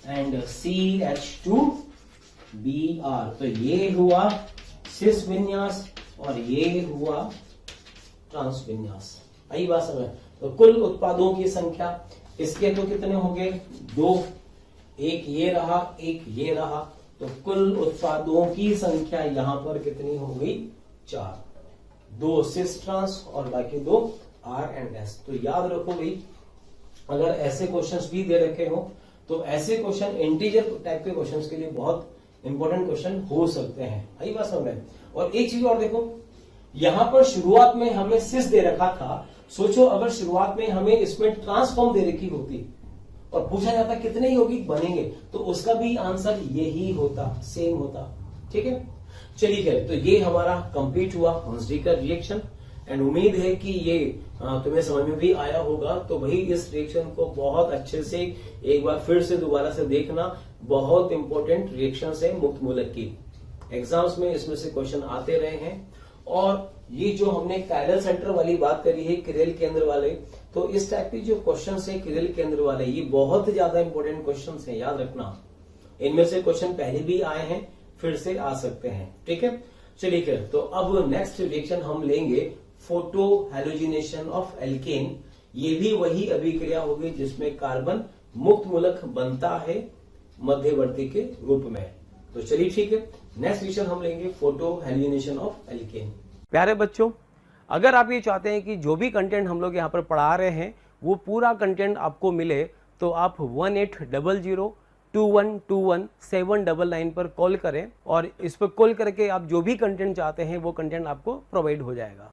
एंड CH2Br। तो ये हुआ सिस विन्यास और ये हुआ ट्रांस विन्यास। आई बात समझ? तो कुल उत्पादों की संख्या इसके तो कितने हो गए, 2, एक ये रहा एक ये रहा, तो कुल उत्पादों की संख्या यहां पर कितनी हो गई, 4, 2 सिस ट्रांस और बाकी 2 R एंड S। तो याद रखो भाई, अगर ऐसे क्वेश्चंस भी दे रखे हो तो ऐसे क्वेश्चन इंटीजर टाइप के क्वेश्चंस के लिए बहुत इंपॉर्टेंट क्वेश्चन हो सकते हैं। आई बात समझ में? और एक चीज और देखो, यहां पर शुरुआत में हमें सिस दे रखा था, सोचो अगर शुरुआत में हमें इसमें ट्रांसफॉर्म दे रखी होती और पूछा जाता कितने यौगिक बनेंगे, तो उसका भी आंसर यही होता, सेम होता। ठीक है, चलिए, तो ये हमारा कंप्लीट हुआ हंसडी रिएक्शन, एंड उम्मीद है कि ये तुम्हें समझ में भी आया होगा। तो भाई इस रिएक्शन को बहुत अच्छे से एक बार फिर से दोबारा से देखना, बहुत इंपॉर्टेंट रिएक्शन है मुक्त मूलक की। एग्जाम्स में इसमें से क्वेश्चन आते रहे हैं, और ये जो हमने कायरल सेंटर वाली बात करी है, किरेल केंद्र वाले, तो इस टाइप के जो क्वेश्चन है किरेल केंद्र वाले, ये बहुत ज्यादा इंपॉर्टेंट क्वेश्चन है, याद रखना। इनमें से क्वेश्चन पहले भी आए हैं, फिर से आ सकते हैं। ठीक है, चलिए, तो अब नेक्स्ट रिएक्शन हम लेंगे फोटो हैलोजिनेशन ऑफ एल्केन। ये भी वही अभिक्रिया होगी जिसमें कार्बन मुक्त मूलक बनता है मध्यवर्ती के रूप में। तो चलिए ठीक है, नेक्स्ट रिएक्शन हम लेंगे फोटो हैलोजिनेशन ऑफ एल्केन। प्यारे बच्चों, अगर आप ये चाहते हैं कि जो भी कंटेंट हम लोग यहाँ पर पढ़ा रहे हैं वो पूरा कंटेंट आपको मिले, तो आप 180021217999 पर कॉल करें, और इस पर कॉल करके आप जो भी कंटेंट चाहते हैं वो कंटेंट आपको प्रोवाइड हो जाएगा।